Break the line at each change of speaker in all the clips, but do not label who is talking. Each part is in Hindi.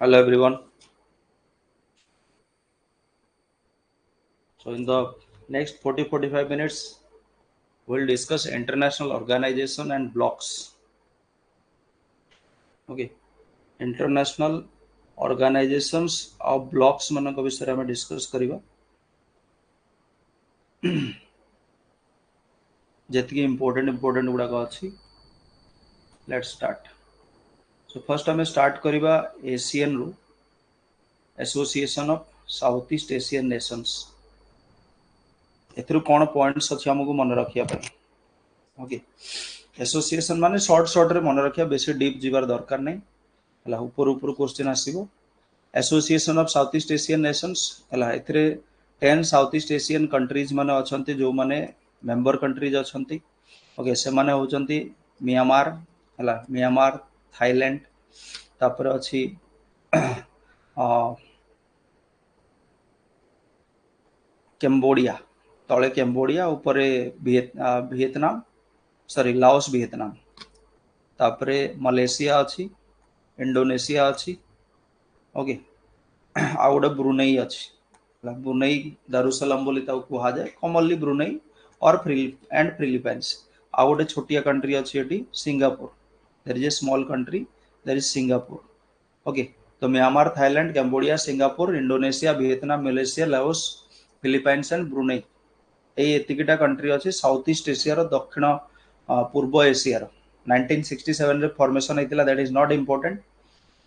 Hello everyone. So in the next 40-45 minutes, we'll discuss international organization and blocks. Okay. International organizations of blocks ମାନଙ୍କ ବିଷୟରେ ଆମେ discuss କରିବା. ଯେତିକି important ଗୁଡ଼ାକ ଅଛି. Let's start. So first ଆମେ start କରିବା ASEAN ରୁ, Association of Southeast Asian Nations. ଏଥିରୁ କ'ଣ points ଅଛି ଆମକୁ ମନେ ରଖିବା ପାଇଁ. Okay. Association ମାନେ short ରେ ମନେ ରଖିବା, ବେଶୀ deep ଯିବାର ଦରକାର ନାହିଁ. ହେଲା ଉପରୁ क्वेश्चन आसीबो. Association of south east Asian nations हला एथिरे 10 साउथ ईस्ट एशियन कंट्रीज माने अछंती जो माने मेंबर कंट्रीज अछंती. ओके से माने होचंती म्यांमार हला म्यांमार थाईलैंड तापर अछि कैम्बोडिया तळे कैम्बोडिया ऊपर वियतनाम सॉरी लाओस वियतनाम तापर मलेशिया अछि इंडोनेशिया अछि. ओके आ गोटे ब्रुनेई अच्छी ब्रुनेई दारुसलाम बोली कह जाए कॉमनली ब्रुनेई और फिलिपाइंस. आ गोटे छोटिया कंट्री अच्छी एटी Singapore. There is a small country, there is Singapore. Okay तो Myanmar Thailand Cambodia Singapore Indonesia Vietnam Malaysia Laos Philippines and Brunei एतिकिटा कंट्री अच्छी साउथ ईस्ट एशिया दक्षिण पूर्व एशिया 1967 रे फॉर्मेशन होता. That is not important.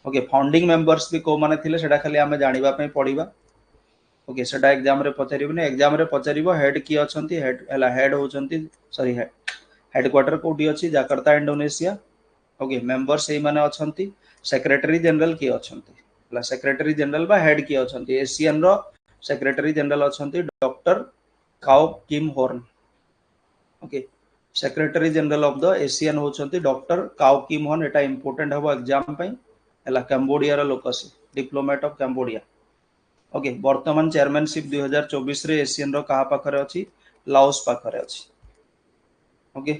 Okay founding members भी को माने थिले सेटा खाली आमे जानिबा पे पड़िबा. ओके सेटा एग्जाम रे पचारिबने. एग्जाम रे पचारिबो हेड की अछंती हेड होचंती सॉरी हेडक्वार्टर कोठी अछि जाकार्ता इंडोनेशिया. ओके मेंबर्स एई माने अछंती. सेक्रेटरी जनरल की अछंती हला सेक्रेटरी जनरल बा हेड की अछंती. एशियन रो सेक्रेटरी जनरल अछंती doctor Kao Kim Hourn. Okay secretary general of the ASEAN होचंती डॉक्टर काओ किम हॉर्न. एटा इंपोर्टेंट हबो एग्जाम पई. कैम्बोडिया लोक से डिप्लोमेट ऑफ कैम्बोडिया. ओके वर्तमान चेयरमैनशिप 2024 रे एशियन रो कहा पाखरे अछि लाओस पाखरे अछि. ओके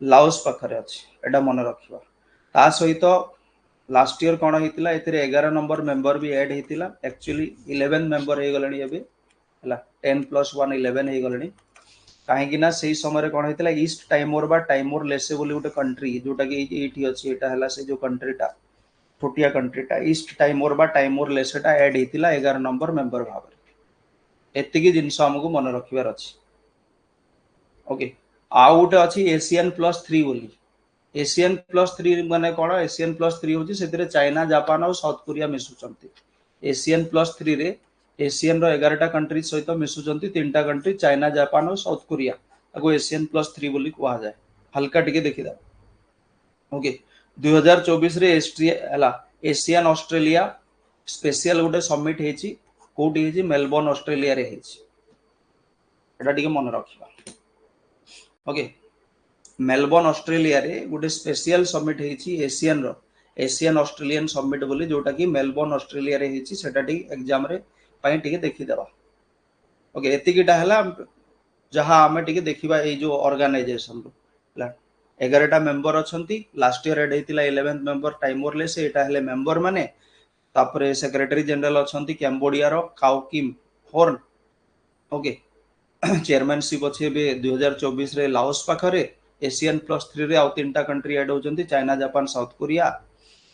लाओस पाखरे अछि एटा मन रखिबा. ता सहित लास्ट ईयर कोन हेतिला एथिरे 11 नंबर मेंबर भी ऐड हेतिला. एक्चुअली 11 मेंबर हे गलणी एबे हला 10 + 1 11 हे गलणी. काहेकि ना सेही समय रे कोन हेतिला ईस्ट टाइमोर बा टाइमोर लेसे बोली गोटे कंट्री जोटा कि एठी अछि. एटा हला से जो कंट्रीटा छोटिया कंट्रीटा ईस्ट टाइमोर बा टाइमोर लेसेटा ऐड हेतिला 11 नंबर मेंबर भाव. एतिकी जिनस हमको मन रखिबार अछि. ओके आ गोटे अछि एशियन +3 बोली. एशियन +3 माने कोन एशियन +3 होची सेतिरे चाइना जापान और साउथ कोरिया मिसुचंती. एशियन +3 रे एशियन रो 11टा कंट्री सहित मिसुचंती. 3टा कंट्री चाइना जापान और साउथ कोरिया आगो एशियन +3 बोली कहा जाए. हल्का टिके देखि दा. ओके 2024 रे एशियन ऑस्ट्रेलिया स्पेशल गोटे समिट हेची कोठी हेची मेलबोर्न ऑस्ट्रेलिया रे हेची. एटा टिके मन रखिबा. ओके मेलबोर्न ऑस्ट्रेलिया रे गोटे स्पेशल समिट हेची एशियन रो एशियन ऑस्ट्रेलियन समिट बोली जोटा कि मेलबोर्न ऑस्ट्रेलिया रे हेची. सेटा टिके एग्जाम रे पई टिके देखि देबा. ओके एतिकिटा हला जहां हमें टिके देखिबा ए जो ऑर्गेनाइजेशन ला 11टा मेंबर अछंती. लास्ट ईयर एड हेतिला 11th मेंबर टाइमोर ले से एटा हले मेंबर माने. तापरे सेक्रेटरी जनरल अछंती कैम्बोडिया रो Kao Kim Hourn. Okay chairmanship अच्छे 2024 रे लाओस पाखरे. एशियन +3 रे आउ 3टा कंट्री ऐड होचंती चाइना जापान साउथ कोरिया.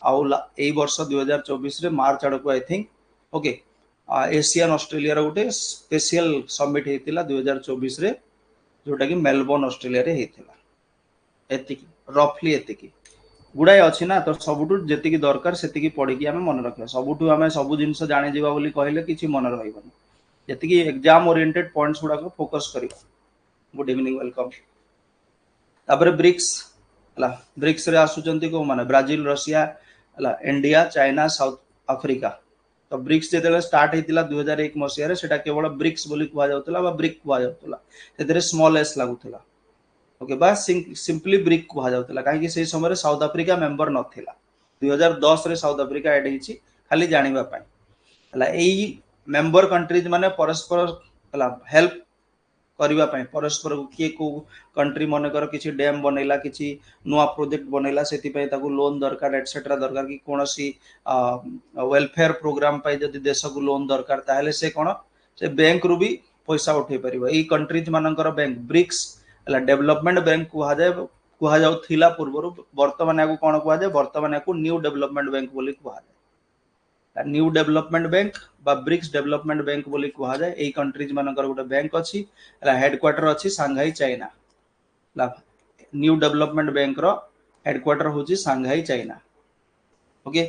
आउ एई वर्ष 2024 रे मार्च आडको I think. Okay ASEAN Australia रो गोटे स्पेशल समिट हेतिला 2024 रे जोटा कि मेलबोर्न ऑस्ट्रेलिया रे हेतिला. एतिकी रफली एतिकी गुड़ाए अच्छी ना. तो सबुठू जेतिकी दरकार सेतिकी पढ़ी आमे मन रखिबा. सबुठू आमे सब जिंस जानि जिबा बोली कहले किछि मन रहइबनी. जेतिकी एग्जाम ओरिएंटेड पॉइंट्स गुडा को फोकस करिबा. Good evening welcome. तापर ब्रिक्स हला ब्रिक्स रे आसुचंती को माने ब्राजील रशिया हला इंडिया चाइना साउथ अफ्रीका. तो ब्रिक्स जेतेले स्टार्ट हेतिला 2001 मसिया रे सेटा केवल ब्रिक्स बोली कुआ जाउतला बा ब्रिक कुआ जाउतला. सेतरे स्मॉल एस लागुतला. ओके बस सिंपली ब्रिक कहा जाउतला काहे से समय साउथ अफ्रीका मेंबर नथिला. 2010 रे साउथ अफ्रीका ऐड हेची खाली जानिबा पई हला. एई मेंबर कंट्रीज माने परस्पर हला हेल्प करबा पई परस्पर किए को कंट्री मनकर किसी डैम बनैला किसी नुआ प्रोजेक्ट बनैला सेति पई ताकू लोन दरकार एटसेट्रा दरकार कि कोनोसी वेलफेयर प्रोग्राम पई जदि देश को लोन दरकार ताहले से कोन से बैंक रु भी पैसा उठे परिबो ई कंट्रीज मानकर बैंक ब्रिक्स हला डेवलपमेंट बैंक कुहा जाउ थिला पूर्वरु वर्तमान याकू कोन कुहा जाय वर्तमान याकू न्यू डेवलपमेंट बैंक बोली कुहा जाय न्यू डेवलपमेंट बैंक बा ब्रिक्स डेवलपमेंट बैंक बोली कुहा जाय एई कंट्रीज मानकर गोटे बैंक अछि हला हेडक्वार्टर अछि सांघाई चाइना हला न्यू डेवलपमेंट बैंक रो हेडक्वार्टर होची Shanghai China okay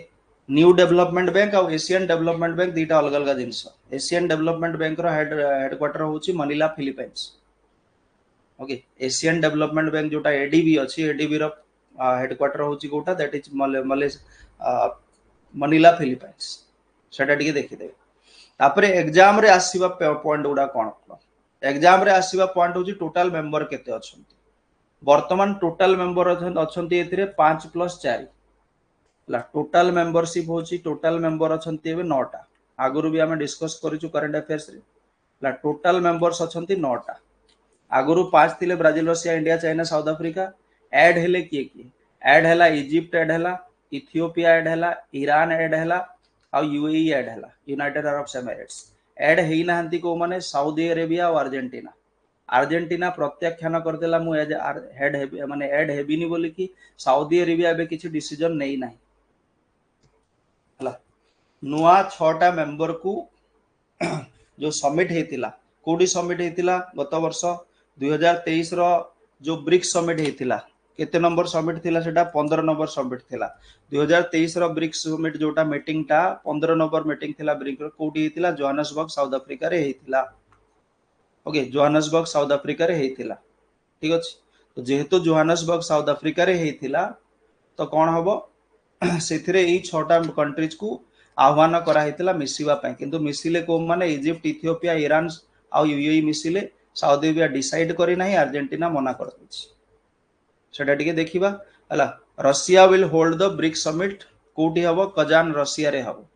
new development bank और एशियन डेवलपमेंट बैंक दीटा अलग अलग जिनस एशियन डेवलपमेंट बैंक रो हेडक्वार्टर होची Manila Philippines okay Asian development bank जोटा एडीबी अछि एडीबी रो हेडक्वार्टर होची कोटा दैट इज मनीला फिलीपाइंस सेटा टिके देखि देबे तापरे एग्जाम रे आसीबा पॉइंट गुडा कोन एग्जाम रे आसीबा पॉइंट होची टोटल मेंबर केते अछंती वर्तमान टोटल मेंबर अछंती एथिरे 5+4 ला टोटल मेंबरशिप होची टोटल मेंबर अछंती एबे 9 टा आगुरु भी हमें डिस्कस करिचु करंट अफेयर्स रे ला टोटल मेंबर्स अछंती 9 टा आगुरु 5 थिले Brazil Russia India China south Africa add हेले किए ऐड हैला इजिप्ट ऐड हैला इथियोपिया ऐड हैला ईरान ऐड हैला आ यूएई ऐड हैला यूनाइटेड अरब एमिरेट्स ऐड हेई नाहंती को माने सऊदी अरेबिया और अर्जेंटीना अर्जेंटीना प्रत्याख्यान करदेला मु एज हेड हेबी माने ऐड हेबिनी बोली कि सऊदी अरेबिया एबे किछि डिसीजन नै नाही हला नुआ 6टा मेंबर को जो समिट हेतिला कोडी समिट हेतिला गत वर्ष 2023 रो जो ब्रिक्स समिट हेतिला केते नंबर समिट थिला सेटा 15 नंबर समिट थिला 2023 रो ब्रिक्स समिट जोटा मीटिंग टा 15 नंबर मीटिंग थिला ब्रिक्स रो कोडी हेतिला जोहान्सबर्ग साउथ अफ्रीका रे हेतिला ओके जोहान्सबर्ग साउथ अफ्रीका रे हेतिला ठीक अछि तो जेहेतु जोहान्सबर्ग साउथ अफ्रीका रे हेतिला तो कोन हबो सेथिरे ई 6टा कंट्रीज को आह्वान करा हेतिला मिसिबा पय किंतु मिसिले को माने इजिप्ट इथियोपिया ईरान आ यूएई मिसिले साउदी अरेबिया डिसाइड करी नाही अर्जेंटीना मना कर दिछि सेटा टिके देखिबा हला Russia will hold the BRICS summit कोठी हबो कजान रशिया रे हबो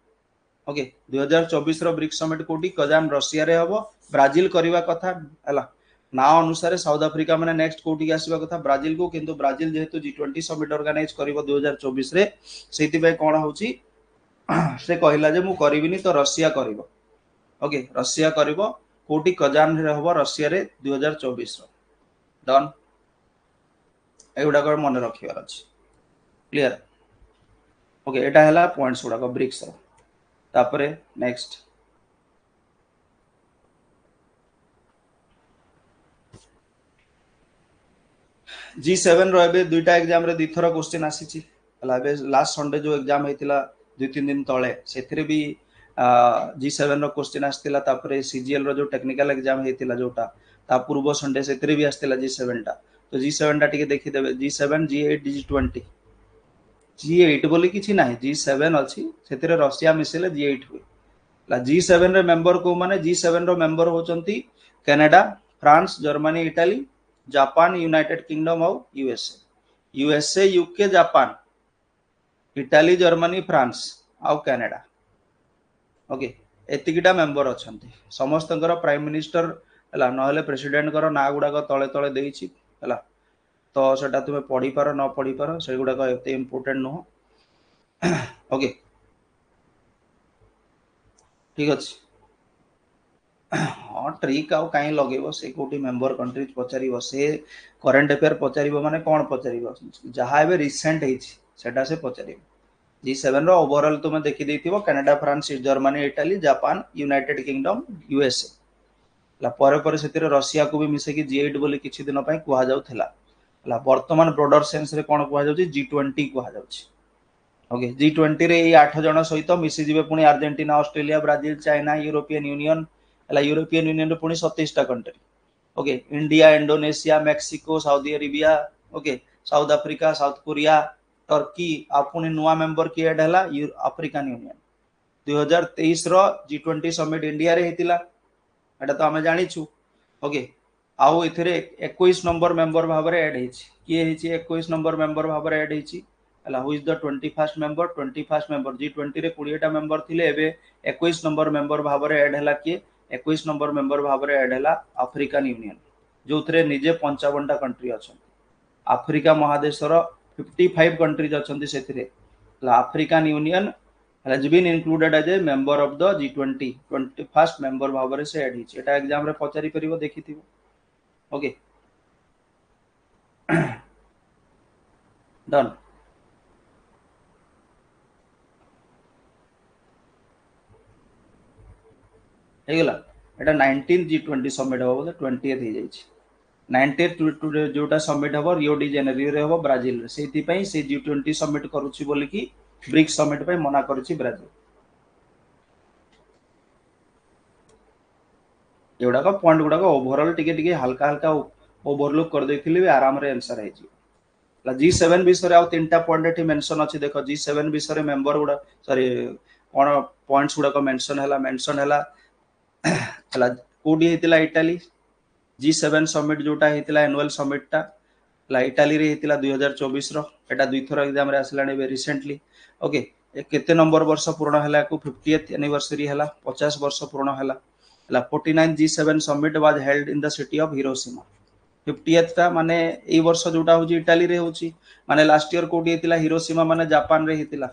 ओके 2024 रो ब्रिक्स समिट कोठी कजान रशिया रे हबो ब्राजील करिवा कथा हला ना अनुसार साउथ अफ्रीका माने नेक्स्ट कोठी के आसीबा कथा ब्राजील को किंतु ब्राजील जेहेतु G20 समिट ऑर्गेनाइज करिवो 2024 रे सेति पे कोन होची से कहला जे मु करिविनी तो रशिया करिवो ओके रशिया करिवो कोठी कजान रे हबो रशिया रे 2024 रो डन एगुडा को मन रखिबार अछि क्लियर ओके एटा हला पॉइंट्स गुडा को ब्रिक्स रो तापरे नेक्स्ट G7 रो एबे दुईटा एग्जाम रे दिथरा क्वेश्चन आसीची हला एबे लास्ट संडे जो एग्जाम हेतिला 2-3 दिन तळे सेथिरे भी G7 रो क्वेश्चन आस्तिला तापरे CGL रो जो टेक्निकल एग्जाम हेतिला जोटा ता पूर्व संडे सेथिरे भी आस्तिला G7 टा तो G7 टा टिके देखि देबे G7 G8 G20 G8 बोली किछि नाही G7 अछि सेथिरे रशिया मिसिले G8 हुए ला G7 रे मेंबर को माने G7 रो मेंबर होचंती Canada France Germany Italy Japan United Kingdom और USA UK Japan Italy Germany France और कनाडा ओके एतिकिटा मेंबर अछंती समस्तकर प्राइम मिनिस्टर हला नहले प्रेसिडेंट कर ना गुडा को तळे तळे देइछि हला तो सेटा तुमे पढी पारो न पढी पारो से गुडा को एते इंपोर्टेंट नो ओके ठीक अछि हाँ ट्रिक आउ कहीं लगेबो से कोटी मेंबर कंट्रीज पचारिबो से करंट अफेयर पचारिबो माने कोन पचारिबो जहा एबे रिसेंट हेछि सेटा से पचारिबो G7 रो ओवरऑल तुमे देखि देथिबो Canada France Germany Italy Japan United Kingdom USA ला परे परे सेतिरे रशिया को भी मिसे कि G8 बोली किछि दिन पय कुहा जाउ थिला ला वर्तमान ब्रॉडर सेंस रे कोन कुहा जाउछि G20 कुहा जाउछि ओके G20 रे ए 8 जण सहित मिसि जिवे पुनी Argentina Australia Brazil China European Union हला यूरोपियन यूनियन रे पुनी 27 टा country okay India Indonesia Mexico Saudi Arabia okay South Africa South Korea Turkey आ पुनी नुवा मेंबर की ऐड हला अफ्रीकन यूनियन 2023 रो G20 समिट इंडिया रे हेतिला एटा तो हमें जानि छु ओके आउ एथिरे 21 नंबर मेंबर भाबरे ऐड हेछि किए हेछि 21 नंबर मेंबर भाबरे ऐड हेछि हला who is the 21st member G20 रे 20 टा मेंबर थिले एबे 21 नंबर मेंबर भाबरे ऐड हला किए 21 नंबर मेंबर भाबरे ऐड हला अफ्रीकन यूनियन जो थे निजे 55टा कंट्री अच्छा आफ्रिका महादेशर 55 कंट्रीज अच्छा African union has been included as a member of the G20 21st member भाव से ऐड होइछि एटा एग्जाम रे पचारि परिबो देखिथिबो ओके डन हेगला एटा 19 G20 समिट हो बोले 20th हे जाइछि 19th जोटा समिट हो रियो डी जेनेरियो रे हो ब्राजील रे सेति पई से G20 समिट करूछि बोली कि ब्रिक्स समिट पई मना करूछि ब्राजील एगुड़ा पॉइंट गुड़ाक ओभरऑल टिके टिके हल्का हल्का ओवरलुक कर देथिली भी आराम रे आंसर है जी G7 विषय आउ तीनटा पॉइंट एठी मेंशन अछि देखो G7 विषय मेंबर गुडा सॉरी कोन पॉइंट्स गुडा को मेंशन हला कोडी हेतिला इटाली G7 समिट जोटा हेतिला एनुअल समिट टा इटाली रे हेतिला 2024 रो एटा दुई थरो एग्जाम रे आसलाणी बे रिसेंटली ओके केते नंबर वर्ष पूर्ण हला को 50th एनिवर्सरी हला 50 वर्ष पूर्ण हला 49 G7 summit was held in the city of Hiroshima 50th टा माने ए वर्ष जोटा होची इटाली रे होची माने लास्ट ईयर कोडी हेतिला हिरोशिमा माने जापान रे हेतिला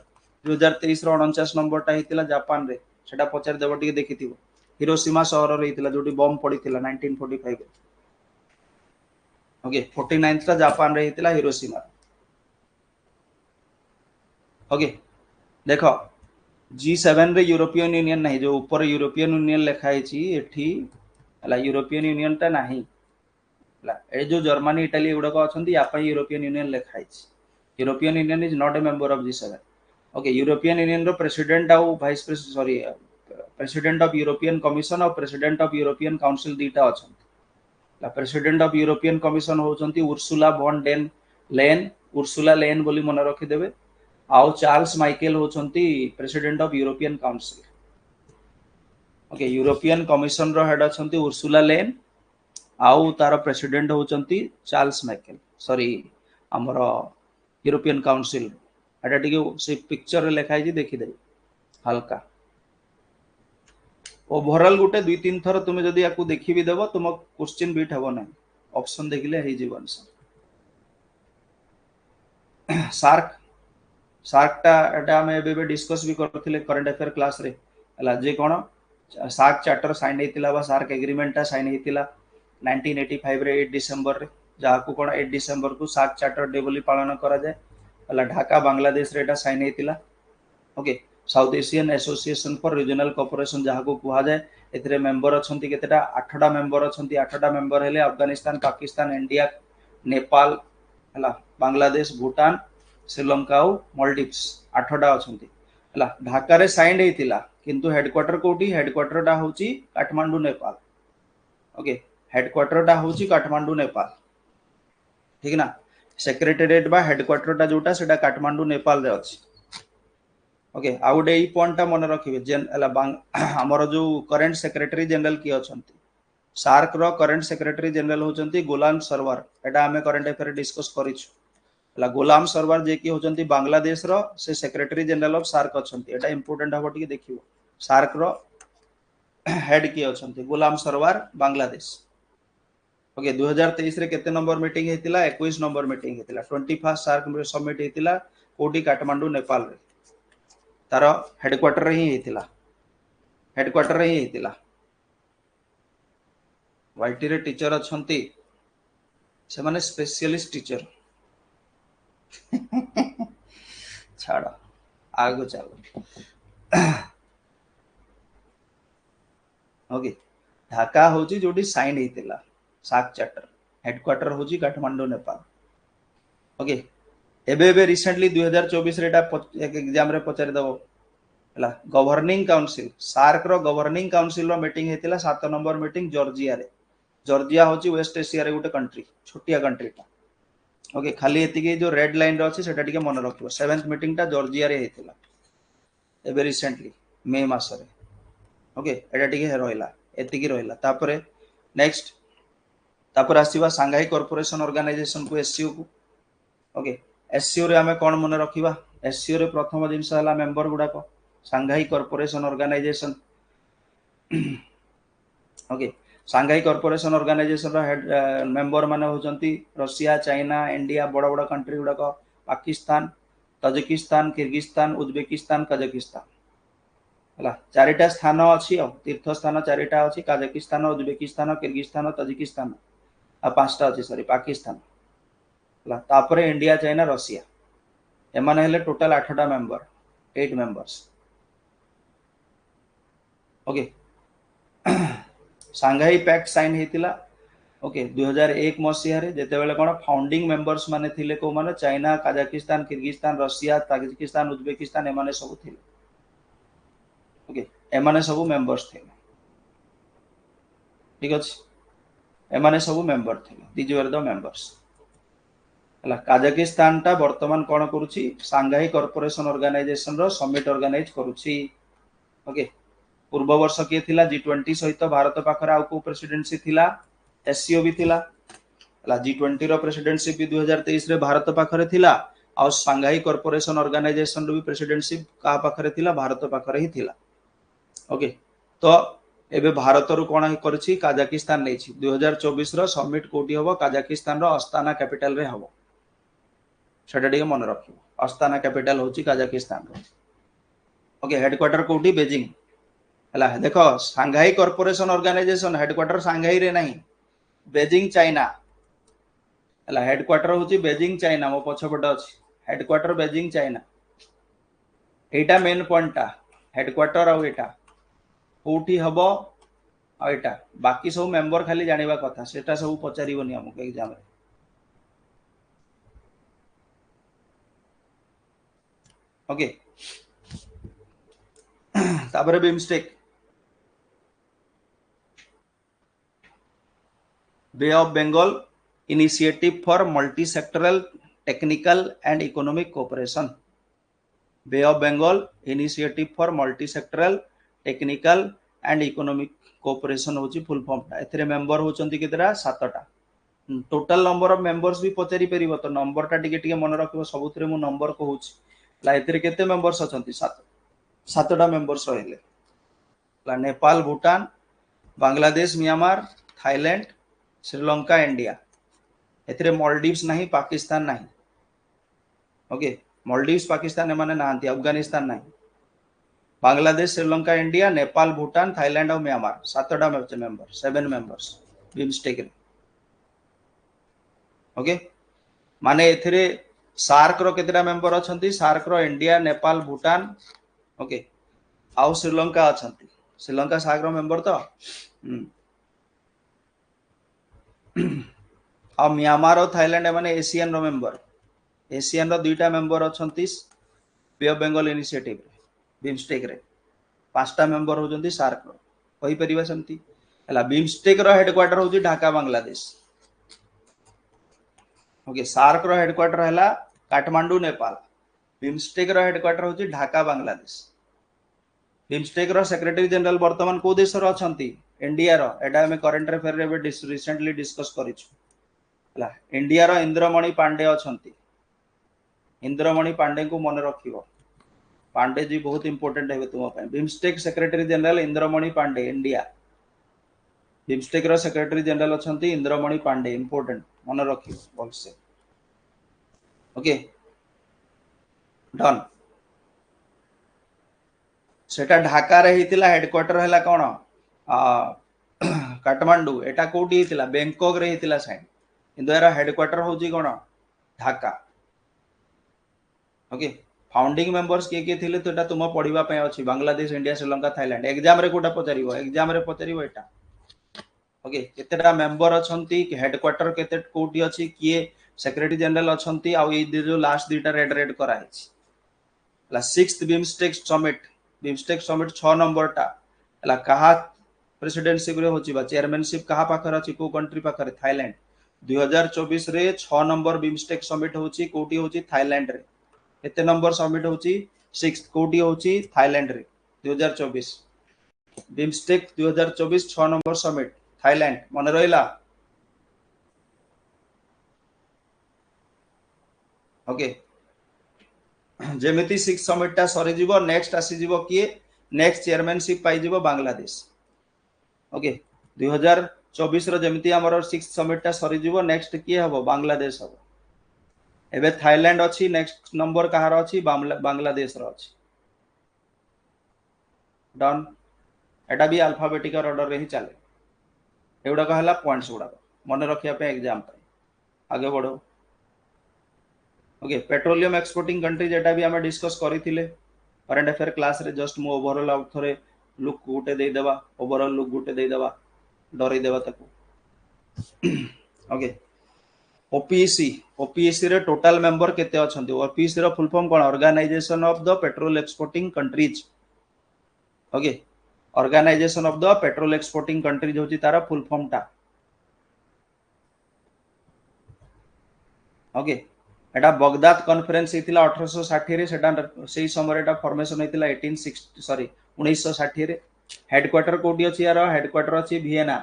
2023 रो 49 नंबर टा हेतिला जापान रे सेटा पचार देबो टिके देखिथिबो हिरोशिमा शहर रे हेतिला जोटी बम पडिथिला 1945 ओके 49th टा जापान रे हेतिला हिरोशिमा ओके देखो G7 रे यूरोपियन यूनियन नहीं जो ऊपर यूरोपियन यूनियन लिखा है यूरोपियन यूनियन टा नहीं ए जो जर्मनी इटाली गुड़ाक अच्छा यूरोपियन यूनियन लिखा है European Union is not a member of G7 okay European Union रो प्रेसिडेंट आउ vice president sorry president of European Commission और प्रेसिडेंट ऑफ यूरोपियन काउंसिल दीटा अच्छा प्रेसिडेंट ऑफ यूरोपियन कमिशन होचंती Ursula von der Leyen Ursula Leyen बोली मन रखी देबे आउ चार्ल्स माइकेल होचंती president of European Council okay European Commission रो हेड अछंती उर्सुला लेन आउ तार प्रेसिडेंट होचंती चार्ल्स माइकेल सॉरी हमर यूरोपियन काउंसिल एटा टिके से पिक्चर रे लिखा है देखि दे हल्का ओवरऑल गुटे दुई तीन थर तुम जदी याकू देखि भी देबो तुम क्वेश्चन बीट हबो नै ऑप्शन देखिले हे जीवन सार्क सार्क टा एटा हम एबे डिस्कस भी करथिले करंट अफेयर क्लास रे हला जे कोन सार्क चार्टर साइन हेतिला बा सार्क एग्रीमेंट टा साइन हेतिला 1985 रे 8 डिसेंबर रे जाहाकू कोन 8 डिसेंबर को सार्क चार्टर डे बोली पालन करा जाय हला ढाका बांग्लादेश रे एटा साइन हेतिला okay South Asian Association for Regional Cooperation जाहाकू कुहा जाय एतरे मेंबर अछंती केतेटा 8टा मेंबर अछंती 8टा मेंबर हेले अफगानिस्तान पाकिस्तान इंडिया नेपाल हला बांग्लादेश भूटान श्रीलंका और मालदीव्स 8टा अछंती हला ढाका रे साइन हेतिला किंतु हेडक्वार्टर कोठी हेडक्वार्टर टा होची काठमांडू नेपाल ओके हेडक्वार्टर टा होची काठमांडू नेपाल ठीक ना सेक्रेटेरिएट बा हेडक्वार्टर टा जोटा सेटा काठमांडू नेपाल रे अछि ओके आउडे ई पॉइंट टा मन रखिबे जेन हमर जो करंट सेक्रेटरी जनरल की अछंती सार्क रो करंट सेक्रेटरी जनरल होचंती गुलाम सरवर एटा हमें करंट अफेयर डिस्कस करिछु ला गुलाम सरवर जे की होचंती बांग्लादेश रो से सेक्रेटरी जनरल ऑफ सार्क अछंती एटा इंपोर्टेंट हबो टिके देखिबो सार्क रो हेड की अछंती गुलाम सरवर बांग्लादेश ओके 2023 रे केते नंबर मीटिंग हेतिला 21 नंबर मीटिंग हेतिला 21st सार्क समिट हेतिला कोटी काठमांडू नेपाल रे तार हेडक्वार्टर रे ही हेतिला वाईटी रे टीचर अछंती से माने स्पेशलिस्ट टीचर छाड़ आगो चलो ओके ढाका होची जोटी साइन हेतिला सार्क चार्टर हेडक्वार्टर होची काठमांडू नेपाल ओके एबे रिसेंटली 2024 रे एक एग्जाम रे पचारि दबो हला गवर्निंग काउंसिल सार्क रो गवर्निंग काउंसिल रो मीटिंग हेतिला 7 नंबर मीटिंग जॉर्जिया रे जॉर्जिया होची वेस्ट एशिया रे गुटे कंट्री छोटिया कंट्री टा ओके खाली एति के जो रेड लाइन रो अछि सेटा टिके मन रखिबो 7th मीटिंग टा जॉर्जिया रे हेतिला एबे रिसेंटली मे मास रे ओके एटा टिके रहइला एति की रहइला तापरे नेक्स्ट तापर आसीबा सांघाई कॉर्पोरेशन ऑर्गेनाइजेशन को एससीओ को ओके एससीओ रे हमें कोन मन रखिबा एससीओ रे प्रथम जिंस हला मेंबर गुडा को Shanghai corporation organisation okay Shanghai corporation organisation रो हेड मेंबर माने होचंती रशिया, चाइना, इंडिया, बड़ बड़ कंट्री गुड़ाक, Pakistan, Tajikistan, Kyrgyzstan, Uzbekistan, Kazakhstan हला चारिटा स्थान अछि तीर्थ स्थान चारिटा अछि काजाकिस्तान, उज्बेकिस्तान, किर्गिस्तान, तजिकिस्तान आ पांचटा अछि सॉरी पाकिस्तान हला तापरे इंडिया, चाइना, रशिया एमाने हेले टोटल 8टा member 8 members okay Shanghai pact sign हेतिला ओके 2001 मसीह रे जेते बेले कोन फाउंडिंग मेंबर्स माने थिले को माने China, Kazakhstan, Kyrgyzstan, Russia, Tajikistan, Uzbekistan एमाने सब थिले ओके एमाने सब मेंबर्स थिले ठीक अछि एमाने सब मेंबर थिले दीज वर द मेंबर्स हला काजाकिस्तान ता वर्तमान कोन करूची सांघाई कॉर्पोरेशन ऑर्गेनाइजेशन रो समिट ऑर्गेनाइज करूची ओके पूर्व वर्ष के थिला G20 सहित भारत पाखरे आउ को प्रेसिडेंसी थिला एससीओ भी थिला हला G20 रो प्रेसिडेंसी भी 2023 रे भारत पाखरे थिला आ सांघाई कॉर्पोरेशन ऑर्गेनाइजेशन रो भी प्रेसिडेंसी का पाखरे थिला भारत पाखरे ही थिला ओके तो एबे भारत रु कोन करछि काजाकिस्तान नेछि 2024 रो समिट कोठी हबो काजाकिस्तान रो अस्ताना कैपिटल रे हबो सेटा टिके मन रखियो अस्ताना कैपिटल होछि काजाकिस्तान रो ओके हेडक्वार्टर कोठी बेजिंग हला देखो Shanghai corporation organisation headquarter Shanghai रे नहीं बेजिंग चाइना हला हेडक्वार्टर होछि बेजिंग चाइना मो पछपट अछि हेडक्वार्टर बेजिंग चाइना एटा मेन पॉइंट ता हेडक्वार्टर आ एटा कोठी हबो आ एटा बाकी सब मेंबर खाली जानिबा कथा सेटा सब पचारिबोनी हमको एग्जाम रे ओके तापरे BIMSTEC bay of Bengal initiative for multi sectoral technical and economic cooperation bay of Bengal initiative for multi sectoral technical and economic cooperation होची फुल फॉर्म ता एथरे मेंबर होचंती केतरा 7टा टोटल नंबर ऑफ मेंबर्स भी पचारि परिबो तो नंबर ता टिके मन रखिबो सबुतरे मु नंबर कहूची ला एथरे केते मेंबर्स अछंती 7टा मेंबर्स रहले ला Nepal, Bhutan, Bangladesh, Myanmar, Thailand, Sri Lanka, India एथरे मालदीव्स नहीं पाकिस्तान नहीं ओके मालदीव्स पाकिस्तान एमाने नांती अफगानिस्तान नहीं बांग्लादेश, श्रीलंका, इंडिया, नेपाल, भूटान, थाईलैंड और म्यांमार 7टा मेंबर 7 मेंबर्स बिमस्टेक रे ओके माने एथरे सार्क रो केतेटा मेंबर अछंती सार्क रो इंडिया, नेपाल, भूटान ओके आउ श्रीलंका अछंती श्रीलंका सार्क रो मेंबर तो आ म्यांमार और थाईलैंड माने एशियन रो मेंबर एशियन रो दुईटा मेंबर अछंती बे ऑफ बंगाल इनिशिएटिव रे बिमस्टेक रे 5टा मेंबर होजंती सार्क रो कहि परिबा सेमती हला बिमस्टेक रो हेडक्वार्टर होजी ढाका बांग्लादेश ओके सार्क रो हेडक्वार्टर हला काठमांडू नेपाल बिमस्टेक रो हेडक्वार्टर होची ढाका बांग्लादेश बिमस्टेक रो सेक्रेटरी जनरल वर्तमान को देश रो अछंती इंडिया रो एटा हम करंट अफेयर रे रिसेंटली डिस्कस करिछु हला इंडिया रो इंद्रमणि पांडे अछंती इंद्रमणि पांडे को मन रखिबो पांडे जी बहुत इंपोर्टेंट है तुम पे BIMSTEC secretary general Indramani Pandey India BIMSTEC रो सेक्रेटरी जनरल अछंती इंद्रमणि पांडे इंपोर्टेंट मन रखिबो बोलसे ओके डन सेटा ढाका रे हितिला हेडक्वार्टर हला कोन काठमांडू एटा कोठी हितिला बैंकॉक रे हितिला साइन किंतु एरा हेडक्वार्टर होजी कोन ढाका ओके फाउंडिंग मेंबर्स के थिले तो एटा तुम पढिबा पय अछि Bangladesh, India, Sri Lanka, Thailand exam रे कोटा पचारिबो एग्जाम रे पचारिबो एटा ओके केतेटा मेंबर अछंती हेडक्वार्टर केते कोठी अछि किए सेक्रेटरी जनरल अछंती आ ए जो लास्ट दीटा रेड करा हिच ला 6th बिमस्टेक समिट 6 नंबर टा ला कहा प्रेसिडेंटशिप रे होची बा चेयरमैनशिप कहा पाखर अछि को कंट्री पाखर थाईलैंड 2024 रे 6 नंबर बिमस्टेक समिट होची कोठी होची थाईलैंड रे एते नंबर समिट होची 6th कोठी होची थाईलैंड रे 2024 बिमस्टेक 2024 6 नंबर समिट थाईलैंड मन रहिला ओके जेमिति 6 समिट टा सरी जीवो नेक्स्ट आसी जीवो किए नेक्स्ट चेयरमैनशिप पाई जीवो बांग्लादेश ओके 24 जमती आमर 6th समिट टा सरी जीवो नेक्स्ट किए हबो बांग्लादेश हबो एबे थाईलैंड अछि नेक्स्ट नंबर कहार अछि बांग्लादेश रो अछि डन एटा भी अल्फाबेटिकल ऑर्डर रे ही चले एउडा कहला पॉइंट्स गुडा मन रखिया पे एग्जाम पे आगे बढ़ो ओके पेट्रोलियम एक्सपोर्टिंग कंट्री जेटा भी हमें डिस्कस करिथिले करंट अफेयर क्लास रे जस्ट मु ओवरऑल आउट थरे लुक गुटे दे देबा ओवरऑल लुक गुटे दे देबा डरे देबा ताको ओके ओपीसी ओपीसी रे टोटल मेंबर केते अछंती ओपीसी रो फुल फॉर्म कोन organisation of the petrol exporting countries okay organisation of the petrol exporting countries होची तारा फुल फॉर्म टा ओके एटा बगदाद कॉन्फ्रेंस हेतिला 1860 रे सेटा सेही समय एटा फॉर्मेशन हेतिला 1860 सॉरी 1960 रे हेडक्वार्टर कोठी अछि यार हेडक्वार्टर अछि वियना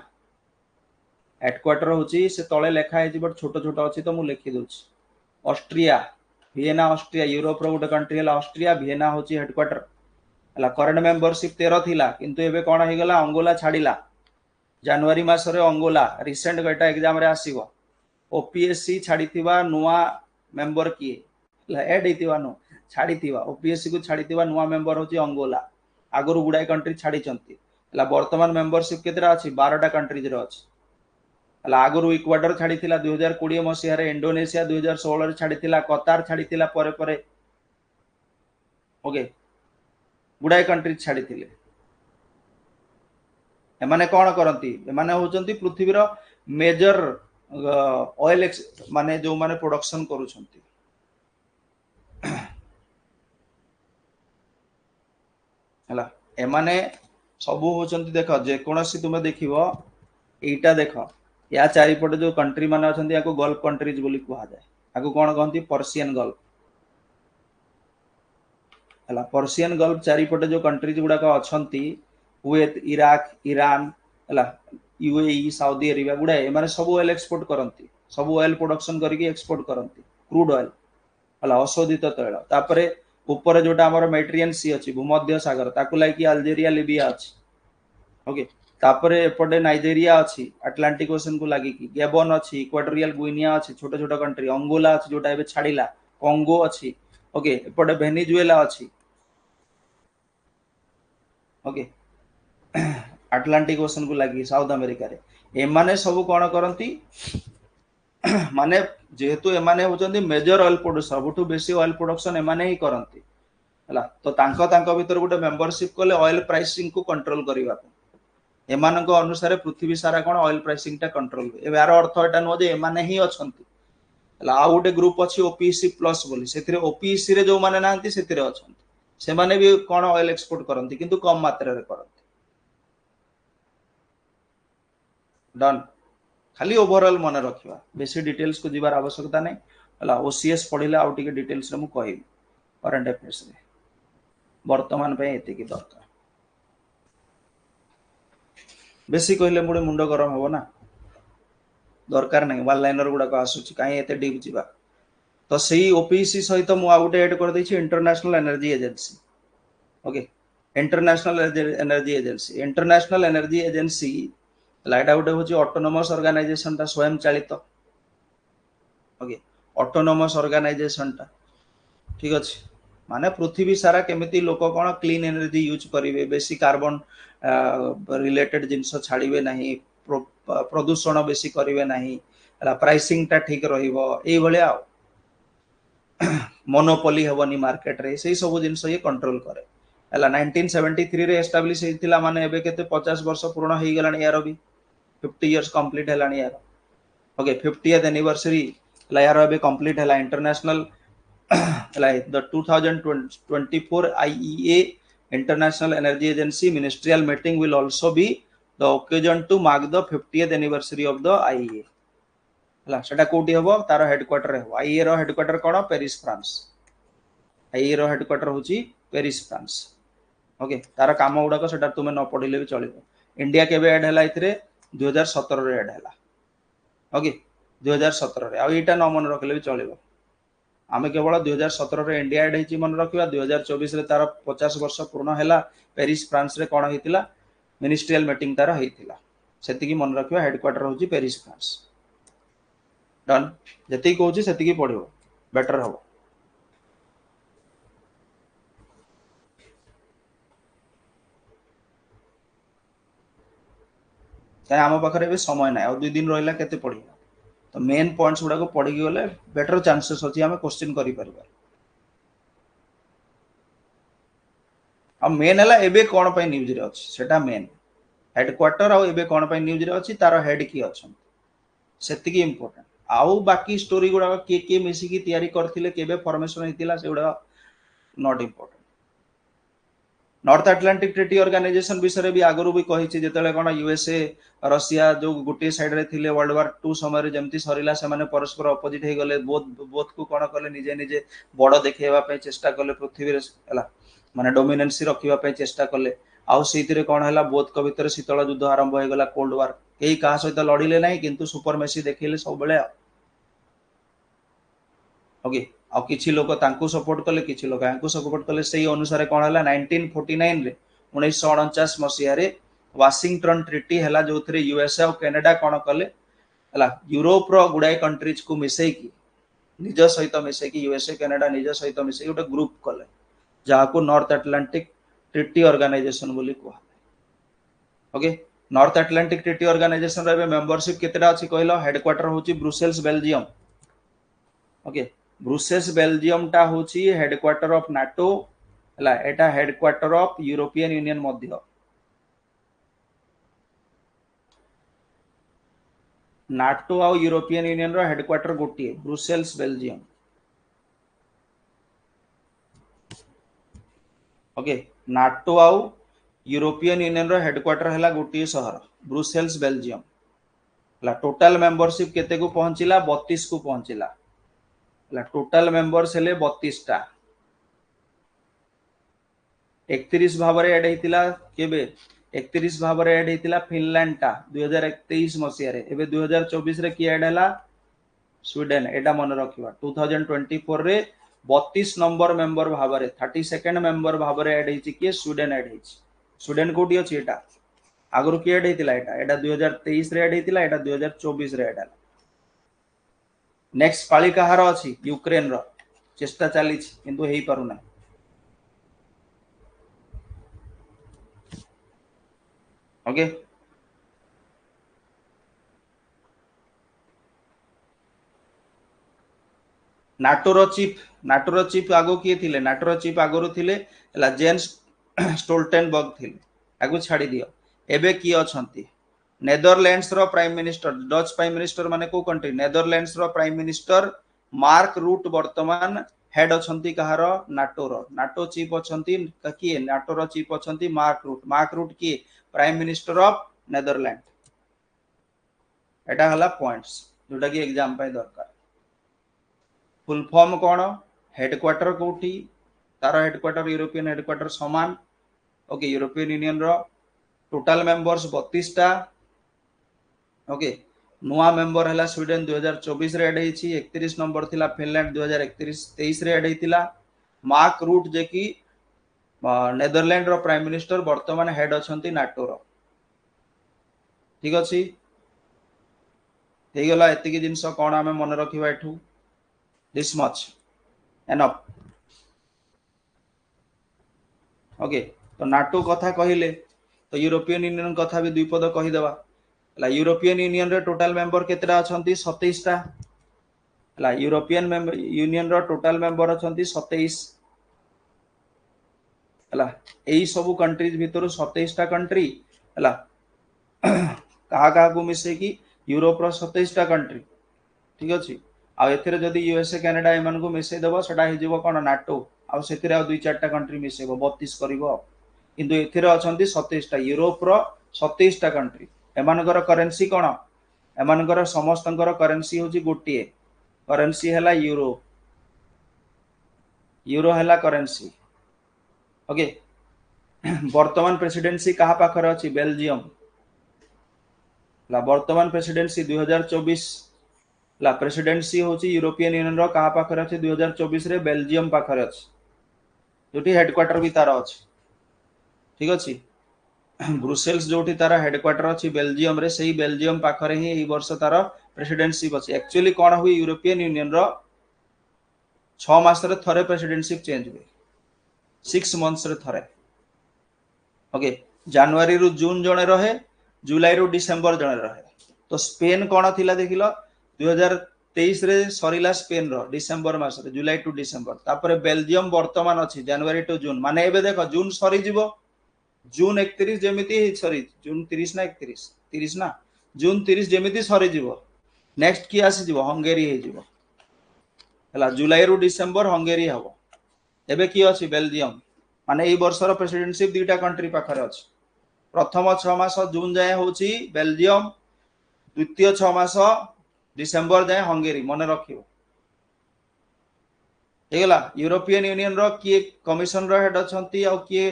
हेडक्वार्टर होची से तळे लेखा है बट छोट छोट अछि तो मु लिखि दोछि ऑस्ट्रिया वियना ऑस्ट्रिया यूरोप रो गोटे कंट्री है ऑस्ट्रिया वियना होची हेडक्वार्टर हला करंट मेंबरशिप 13 थिला किंतु एबे कोन हे गला अंगोला छाडिला जनवरी मास रे अंगोला रिसेंट गटा एग्जाम रे आसीबो ओपीएससी छाडिथिबा नुवा मेंबर किए एड हेतिबा नो छाडिथिबा ओपीएससी को छाडिथिबा नुवा मेंबर होची अंगोला आगुरु गुडाई कंट्री छाडी चंती हला वर्तमान मेंबरशिप केतरा अछि 12 टा कंट्रीज रे अछि हला आगुरु इक्वाडोर छाडिथिला 2020 मसिया रे इंडोनेशिया 2016 रे छाडिथिला कतार छाडिथिला परे परे ओके गुडाई कंट्री छाडिथिले एमाने कोन करंती एमाने होचंती पृथ्वी रो मेजर ऑयल माने जो माने प्रोडक्शन करूछंती हला एमाने सबु होचंती देखो जे कोनसी तुमे देखिबो एटा देखो या चारिपटे जो कंट्री माने अछंती याको गल्फ कंट्रीज बोली कुहा जाय आको कोन कहंती पर्शियन गल्फ हला पर्शियन गल्फ चारिपटे जो कंट्रीज गुडा का अछंती कुवैत इराक ईरान हला यूएई सऊदी अरेबिया गुडा ए माने सब ऑयल एक्सपोर्ट करंती सब ऑयल प्रोडक्शन करके एक्सपोर्ट करंती क्रूड ऑयल हला अशोधित तैल तापरे ऊपर जोटा हमर मेडिटेरियन सी अछि भूमध्य सागर ताकु लाइकी अल्जेरिया लिबिया अछि ओके तापरे एपटे नाइजेरिया अछि अटलांटिक ओशन को लागि की गैबन अछि इक्वाटोरियल गुइनिया अछि छोटा छोटा कंट्री अंगोला अछि जोटा एबे छाडिला कांगो अछि ओके एपटे वेनेजुएला अछि ओके अटलांटिक ओशन को लागि साउथ अमेरिका रे एमाने सब कोन करंती माने जेहेतु एमाने होचंदी मेजर ऑयल प्रोड्यूसर सबठु बेसी ऑयल प्रोडक्शन एमाने ही करंती हला तो तांको भीतर गोटे मेंबरशिप कोले ऑयल प्राइसिंग को कंट्रोल करिवा एमानक अनुसार पृथ्वी सारा कोन ऑयल प्राइसिंग टा कंट्रोल एबे यार अर्थ एटा न जे एमाने ही अछंती हला आ गोटे ग्रुप अछि ओपीसी प्लस बोली सेथिरे ओपीसी रे जो माने नांती सेथिरे अछंती से माने भी कोन ऑयल एक्सपोर्ट करंती किंतु कम मात्रा रे करंती डन खाली ओवरऑल मन रखिबा बेसी डिटेल्स को जीवार आवश्यकता नै हला ओसीएस पढिला आउ टिके डिटेल्स रे मु कहिबी करंट अफेयर्स रे वर्तमान पे एते की दरकार बेसी कहले मुडे मुंड गरम हो ना दरकार नै वन लाइनर गुडा को आसुची काई एते डीप जीवा तो सही ओपीसी सहित मु आउटे ऐड कर दैछि International Energy Agency okay International Energy Agency लाइट आउट होची ऑटोनोमस ऑर्गेनाइजेशन ता स्वयं चालित ओके ऑटोनोमस ऑर्गेनाइजेशन ता ठीक अछि माने पृथ्वी सारा केमिति लोक कोन क्लीन एनर्जी यूज करिवे बेसी कार्बन रिलेटेड जिंस छाड़िबे नाही प्रदूषण बेसी करिवे नाही प्राइसिंग ता ठीक रहिबो एई भले आ मोनोपोली हेबनी मार्केट रे सेही सब जिंस ये कंट्रोल करे हला 1973 रे एस्टैब्लिश हेतिला माने एबे केते 50 वर्ष पूर्ण हेई गलानी यार भी 50 इयर्स कंप्लीट हेलानी यार ओके 50th एनिवर्सरी ला यार एबे कंप्लीट हेला international like the 2024 IEA International Energy Agency ministerial meeting will also be the occasion to mark the 50th anniversary of the IEA हला सेटा कोठी हबो तार हेडक्वार्टर हबो IEA रो हेडक्वार्टर कोन पेरिस फ्रांस IEA रो हेडक्वार्टर होची पेरिस फ्रांस ओके तार काम उडा को सेटा तुमे न पढिले भी चलिबो इंडिया केबे ऐड हला इथरे 2017 रे ऐड हला ओके 2017 रे आ एटा न मन रखले भी चलिबो आमे केवल 2017 रे इंडिया एड हेची मन रखिबा 2024 रे तार 50 वर्ष पूर्ण हैला पेरिस फ्रांस रे कोन हेतिला मिनिस्ट्रियल मीटिंग तार हेतिला सेतिकी मन रखिबा हेडक्वार्टर होची पेरिस फ्रांस डन जति कहूची सेतिकी पढिबो बेटर हो काय आम पाखरे भी समय ना और 2 दिन रहिला केते पढिबा तो मेन पॉइंट्स गुडा को पढ़ी गले बेटर चांसेस अच्छी आम क्वेश्चन करि परबा आ मेन हला एबे कोन पय न्यूज रे अछि सेटा मेन हेडक्वार्टर आ एबे कोन पय न्यूज रे अछि तार हेड की अछन सेतिकी इंपोर्टेंट आउ बाकी स्टोरी गुडा के मिसी की तयारी करथिले केबे फॉर्मेशन हेतिला से गुडा not important North Atlantic treaty organisation विषय भी आगु भी कही जिते कौन यूएसए रशिया जो गोटे साइड रे थिले वर्ल्ड वार 2 समय जमती सरीला से माने परस्पर अपोजिट हे गले बोथ को कौन कले निजे निजे बड़ देखैबा पे चेष्टा कले पृथ्वी रे हला माने डोमिनेंसी रखिबा पे चेष्टा कले आउ सेतिरे कौन हला बोथ को भीतर शीतल युद्ध आरंभ हो गला कोल्ड वार केही कहा सहित लड़िले नाही किंतु सुपरमेसी देखैले सब बेले ओके आ किछि लोक तांकु सपोर्ट कले किछि लोक आंकु सपोर्ट कले सेही अनुसार कोन हला 1949 रे 1949 मसिया रे वाशिंगटन ट्रिटी हला जोथरे यूएसए और कनाडा कोन कले हला यूरोप रो गुडाई कंट्रीज को मिसै की निज सहित मिसै की यूएसए कनाडा निज सहित मिसै गोटे ग्रुप कले जाको नॉर्थ अटलांटिक ट्रिटी ऑर्गेनाइजेशन बोली कोहा okay North Atlantic treaty organisation रे मेंबरशिप केतेटा अछि कहलो हेडक्वार्टर होची Brussels Belgium okay Brussels Belgium टा होची हेडक्वार्टर ऑफ नाटो हला एटा हेडक्वार्टर ऑफ यूरोपियन यूनियन मध्य नाटो आ यूरोपियन यूनियन रो हेडक्वार्टर गोटी ब्रुसेल्स बेल्जियम ओके नाटो आ यूरोपियन यूनियन रो हेडक्वार्टर हला गोटी शहर ब्रुसेल्स बेल्जियम हला टोटल मेंबरशिप केते को पहुंचिला 32 को पहुंचिला टोटल मेंबर्स हेले 32 टा 31 भाव रे ऐड हेतिला केबे 31 भाव रे ऐड हेतिला फिनलैंड टा 2023 मसिया रे एबे 2024 रे की ऐड हला स्वीडन एटा मन रखिबा 2024 रे 32 नंबर मेंबर भाव रे 32nd मेंबर भाव रे ऐड हेछि के स्वीडन ऐड हेछि स्वीडन कोठी अछि एटा आगरु की ऐड हेतिला एटा 2023 रे ऐड हेतिला एटा 2024 रे ऐड हला नेक्स्ट पाली कहार अछि यूक्रेन रो चेष्टा चली किंतु हेई पारुना ओके नाटोर चीफ आगो किए थिले नाटोर चीफ आगरु थिले हला जेन्स स्टोल्टेनबर्ग थिले आगु छाडी दियो एबे की अछंती नेदरलैंड्स रो prime minister Dutch prime minister माने को कंट्री नेदरलैंड्स रो प्राइम मिनिस्टर मार्क रूट वर्तमान हेड अछंती कहार नाटो रो नाटो चीफ अछंती किए नाटो रो चीफ अछंती मार्क रूट किए प्राइम मिनिस्टर ऑफ नेदरलैंड एटा हला पॉइंट्स जोटा की एग्जाम पे दरकार फुल फॉर्म कौन हेडक्वार्टर कोठी तार हेडक्वार्टर यूरोपियन हेडक्वार्टर समान ओके यूरोपियन यूनियन रो टोटल मेंबर्स 32 टा ओके नुआ मेंबर हला स्वीडन 2024 रे ऐड हेछि 31 नंबर थिला फिनलैंड 2023 रे ऐड हेतिला मार्क रूट जे की नेदरलैंड रो प्राइम मिनिस्टर वर्तमान हेड अछंती नाटो रो ठीक अछि हे गला एतिकी जिंस कोन आमे मन रखिबा एठू दिस मच एनफ ओके तो नाटो कथा कहिले तो यूरोपियन यूनियन कथा भी द्विपद कहि देबा हला यूरोपियन यूनियन रे टोटल मेंबर केतेटा अछंती 27 टा हला यूरोपियन यूनियन रो टोटल मेंबर अछंती 27 हला एई सब कंट्रीज भितर 27 टा कंट्री हला कहा कहा को मिसे की यूरोप रो 27 टा कंट्री ठीक अछि आ एथिरे जदी यूएसए कनाडा एमन को मिसे देबो सेटा हे जिवो कोन नाटो आ सेथिरे आ 2-4 टा कंट्री मिसेबो 32 करिवो किंतु एथिरे अछंती 27 टा यूरोप रो 27 टा कंट्री एमानकर करेंसी कोन एमानकर समस्तंकर करेंसी होची गोटिए करेंसी हला यूरो यूरो हला करेंसी ओके वर्तमान प्रेसिडेंसी कहा पाखर अछि बेल्जियम ला वर्तमान प्रेसिडेंसी 2024 ला प्रेसिडेंसी होची यूरोपियन यूनियन रो कहा पाखर अछि 2024 रे बेल्जियम पाखर अछि जोटी हेडक्वार्टर भी तार अछि ठीक अछि ब्रुसेल्स जोठी तार हेडक्वार्टर अच्छी बेल्जियम रे सही बेल्जियम पाखरे ही एई वर्ष तार प्रेसिडेंटशिप अच्छी एक्चुअली कौन हुई यूरोपियन यूनियन रो 6 मास रे थरे प्रेसिडेंटशिप चेंज हुए 6 मंथ्स रे थरे ओके जनवरी रु जून जणे रहे जुलाई रु डिसेंबर जणे रहे तो स्पेन कौन थिला देखिलो 2023 रे सरीला स्पेन रो डिसेंबर मास रे जुलाई टू डिसेंबर तापर बेल्जियम वर्तमान अछि जनवरी टू जून माने एबे देखो जून सरी जिवो जून 31 जेमिति सॉरी जून 30 ना 31 30 ना जून 30 जेमिति सरी जिवो नेक्स्ट की आसी जिवो हंगेरी हे जिवो हला जुलाई रु डिसेंबर हंगेरी हबो एबे की अछि बेल्जियम माने एई वर्षर प्रेसिडेंटशिप दुईटा कंट्री पाखरे अछि प्रथम 6 मास जून जाय होछि बेल्जियम द्वितीय 6 मास डिसेंबर जाय हंगेरी मने रखियो हेगला यूरोपियन यूनियन रो की कमिशन रो हेड अछंती आ की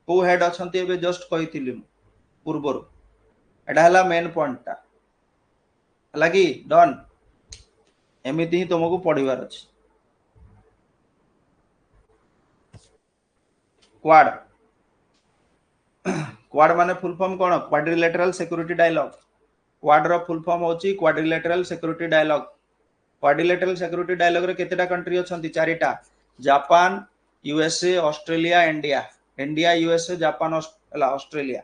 को हेड अछंती एबे जस्ट कहिथिलि पूर्वरु एडा हला मेन पॉइंट ता हला कि डन एमिति ही तुमको पढिबार अछि क्वाड क्वाड माने फुल फॉर्म कोन क्वाड्रिलेटरल सिक्योरिटी डायलॉग क्वाड रो फुल फॉर्म होची quadrilateral security dialogue quadrilateral security dialogue रे केतेटा कंट्री अछंती चारिटा Japan USA Australia India India USA Japan Australia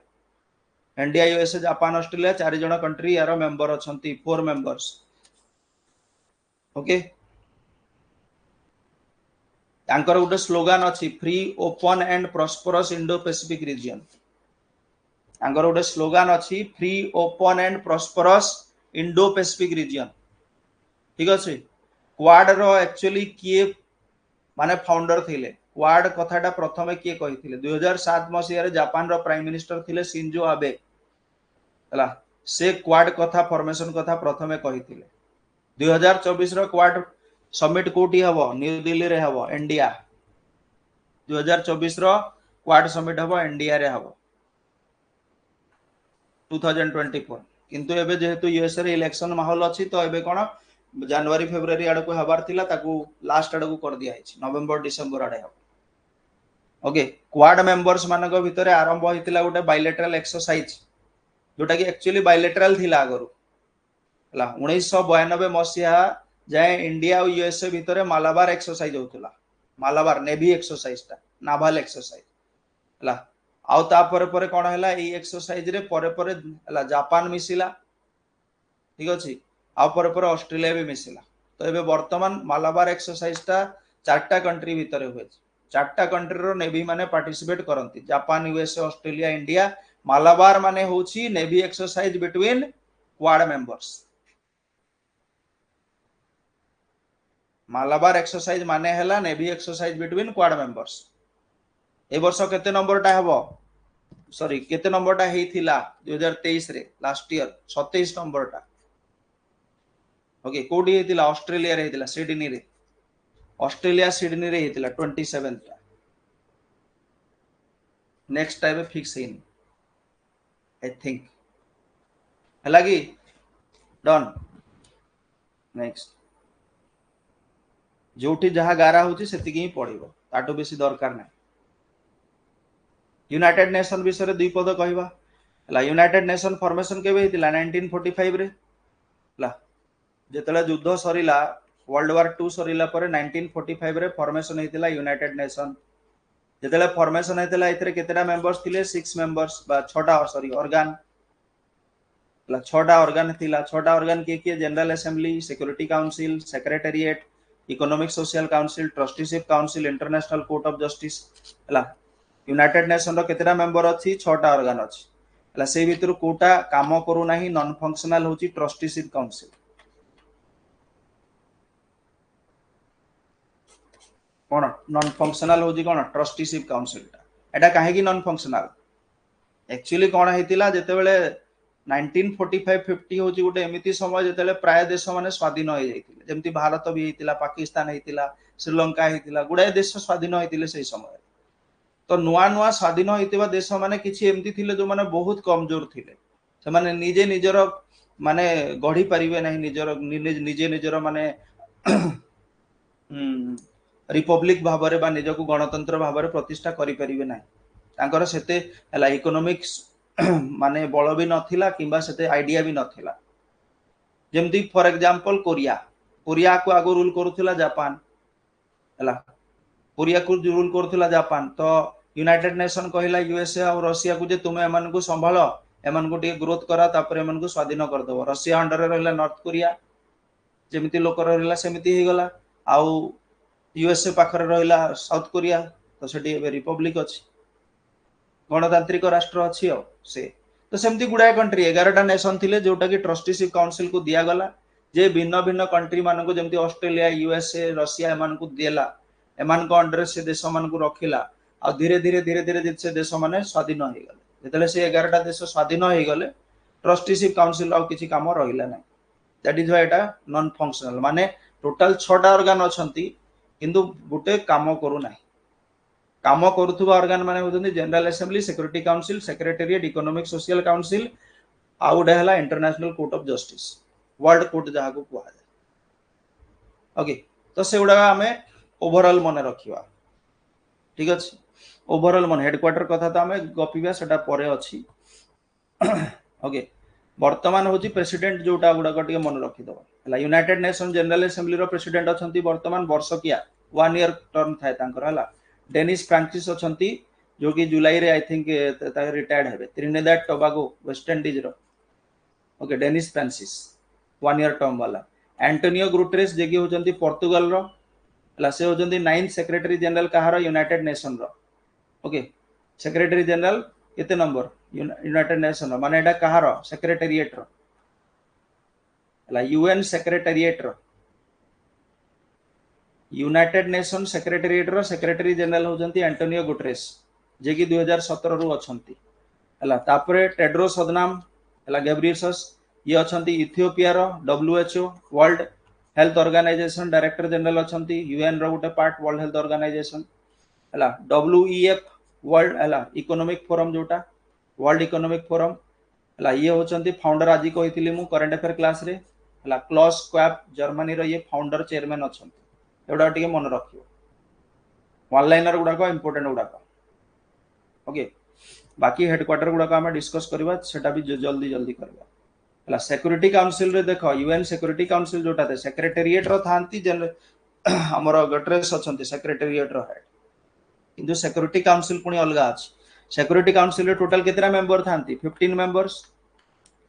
India USA Japan Australia चारि जण कंट्री यार मेंबर अछंती 4 मेंबर्स ओके तांकर उटे स्लोगन अछि free open and prosperous Indo Pacific region तांकर उटे स्लोगन अछि free open and prosperous Indo Pacific region ठीक अछि क्वाड रो एक्चुअली किए माने फाउंडर थिले क्वाड कथाटा प्रथमे किए कहिथिले 2007 मसिया रे जापान रो प्राइम मिनिस्टर थिले शिंजो आबे हला से क्वाड कथा फॉर्मेशन कथा प्रथमे कहिथिले 2024 रो क्वाड समिट कोठी हबो न्यू दिल्ली रे हबो इंडिया 2024 रो क्वाड समिट हबो इंडिया रे हबो 2024 किंतु एबे जेहेतु यूएस रे इलेक्शन माहौल अछि तो एबे कोन जनवरी फेब्रुआरी आड़ को हबार थिला ताकू लास्ट आड़ को कर दिया है नवेम्बर डिसेम्बर आड़े हम ओके क्वाड मेंबर्स मानक भितर आरंभ होइतिला गोटे बायलेटराल एक्सरसाइज जोटा कि एक्चुअली बायलेटराल थिला आगरु हला 1992 मसिया जाए इंडिया और यूएसए भितर मालाबार एक्सरसाइज होतला मालाबार नेवी एक्सरसाइज ता नाभाल एक्सरसाइज हला आउ ता परे कोन हला ए एक्सरसाइज रे परे हला जापान मिसिला ठीक अछि आ पर ऑस्ट्रेलिया भी मिसिला तो एबे वर्तमान मालाबार एक्सरसाइज ता चारटा कंट्री भितर हुए चारटा कंट्री रो नेवी माने पार्टिसिपेट करंती Japan USA Australia India Malabar माने होची navy exercise between Quad members Malabar exercise माने हला navy exercise between Quad members ए वर्ष केते नंबर ता हबो सॉरी केते नंबर ता हेइथिला 2023 रे लास्ट ईयर 27 नंबर ता ओके कोडी हेतिला ऑस्ट्रेलिया रे हेतिला सिडनी रे ऑस्ट्रेलिया सिडनी रे हेतिला 27 ता next time fix in I think हला कि डन नेक्स्ट जोठी जहां गारा होची सेति की पड़िबो ताटो बेसी दरकार नै यूनाइटेड नेशन विषय दुई पद कहवा हला यूनाइटेड नेशन फॉर्मेशन केबे हेतिला 1945 रे हला जेतला युद्ध सरीला वर्ल्ड वार 2 सरीला पर 1945 रे फॉर्मेशन हेतिला यूनाइटेड नेशन जेतला फॉर्मेशन हेतिला एथरे केतेटा मेंबर्स थिले 6 मेंबर्स बा 6टा सॉरी ऑर्गन हला 6टा ऑर्गन थिला 6टा ऑर्गन के general Assembly Security Council Secretariat Economic Social council trusteeship council international Court of justice हला यूनाइटेड नेशन रो केतेटा मेंबर अछि 6टा ऑर्गन अछि हला से भितर कोटा काम करू नाही नॉन फंक्शनल होची ट्रस्टीशिप काउंसिल कोन नॉन फंक्शनल होची कोन ट्रस्टीशिप काउंसिल एटा काहे की नॉन फंक्शनल एक्चुअली कोन हेतिला जेते बेले 1945 50 होची गोटे एमिति समय जेते प्राय देश माने स्वाधीन हो जाइतिले जेमति भारत भी हेतिला पाकिस्तान हेतिला श्रीलंका हेतिला गुडे देश स्वाधीन हेतिले सही समय तो नुआ नुआ स्वाधीन होइतिबा देश माने किछि एमति थिले जो माने बहुत कमजोर थिले से माने निजे निजर माने गढी परिबे नाही निजर निजे निजर माने रिपब्लिक भाबरे बा निजको गणतंत्र भाबरे प्रतिष्ठा करि परिबे नाही तांकर सेते हला इकोनॉमिक्स माने बळ भी नथिला किंबा सेते आइडिया भी नथिला जेमती फॉर एग्जांपल कोरिया कोरिया को आगो रूल करूथिला जापान हला कोरिया को रूल करूथिला जापान तो यूनाइटेड नेशन कहला यूएसए और रशिया को जे तुमे एमान को संभाल एमान को टे ग्रोथ करा तापर एमान को स्वाधीन कर दबो रशिया अंडर रे रहला नॉर्थ कोरिया जेमिति लोक रहला सेमिति हे गला आउ यूएसए पाखरे रहला साउथ कोरिया तो सेठी रिपब्लिक अछि गणतांत्रिक राष्ट्र अछि से तो सेमती गुडाय कंट्री 11टा नेशन थिले जोटा कि ट्रस्टीशिप काउंसिल को दिया गला जे भिन्न भिन्न कंट्री मान को जेमती ऑस्ट्रेलिया यूएसए रशिया एमान को देला एमान को अंडर से देश मान को रखिला आ धीरे धीरे से देश माने स्वाधीन हो गले जेतले से 11टा देश स्वाधीन हो गले ट्रस्टीशिप काउंसिल आ किछि काम रहिला नै दैट इज व्हाई एटा नॉन फंक्शनल माने टोटल 6टा ऑर्गन अछंती किंतु गुटे काम करू नै काम करूथुबा ऑर्गन माने होतनी General Assembly Security Council Secretariat Economic Social Council आउडे हला International Court of Justice World Court जहा को कुआ जाय ओके तो से उडा हमें ओवरऑल मन रखिबा ठीक अछि ओवरऑल मन हेडक्वार्टर कथा तो हमें गपिबा सेटा परे अछि ओके वर्तमान होची प्रेसिडेंट जोटा गुडा कटिके मन रखि दबा हला यूनाइटेड नेशन जनरल असेंबली रो प्रेसिडेंट अछंती वर्तमान वर्षकिया 1 ईयर टर्म थाए तांकर हला डेनिस फ्रांसिस अछंती जो कि जुलाई रे आई थिंक रिटायर्ड हेबे त्रिनिदाद टोबागो वेस्ट इंडीज रो okay Dennis Francis 1 year term वाला एंटोनियो गुटेरेस जेकी होचंती पोर्तुगाल रो हला से होचंती 9th सेक्रेटरी जनरल कहारो यूनाइटेड नेशन रो ओके सेक्रेटरी जनरल केते नंबर यूनाइटेड नेशन रो माने एटा कहारो सेक्रेटेरिएट रो हला यूएन सेक्रेटेरिएट रो यूनाइटेड नेशन सेक्रेटेरिएट रो सेक्रेटरी जनरल होचंती एंटोनियो गुटेरेस जे कि 2017 रु अछंती हला तापरे टेड्रोस अदनाम हला गैब्रियसस ये अछंती इथियोपिया रो WHO World health Organisation director general अछंती यूएन रो गुटे पार्ट वर्ल्ड हेल्थ ऑर्गेनाइजेशन हला डब्ल्यूईएफ वर्ल्ड हला इकोनॉमिक फोरम जोटा वर्ल्ड इकोनॉमिक फोरम हला ये होचंती फाउंडर आजि कहितली मु करंट अफेयर क्लास रे हला क्लॉस स्क्वाप जर्मनी रो ये फाउंडर चेयरमैन अछंती एवडा टिके मन रखियो वन लाइनर गुडा को इंपोर्टेंट गुडा ओके बाकी हेडक्वार्टर गुडा को हम डिस्कस करबा सेटा भी जल्दी जल्दी करबा हला सिक्योरिटी काउंसिल रे देखो यूएन सिक्योरिटी काउंसिल जोटा थे सेक्रेटेरिएट रो थांती जनरल हमर गटरेस अछंती सेक्रेटेरिएट रो हेड किंतु सिक्योरिटी काउंसिल पुनी अलगा अछि सिक्योरिटी काउंसिल रे टोटल केतरा मेंबर थांती 15 मेंबर्स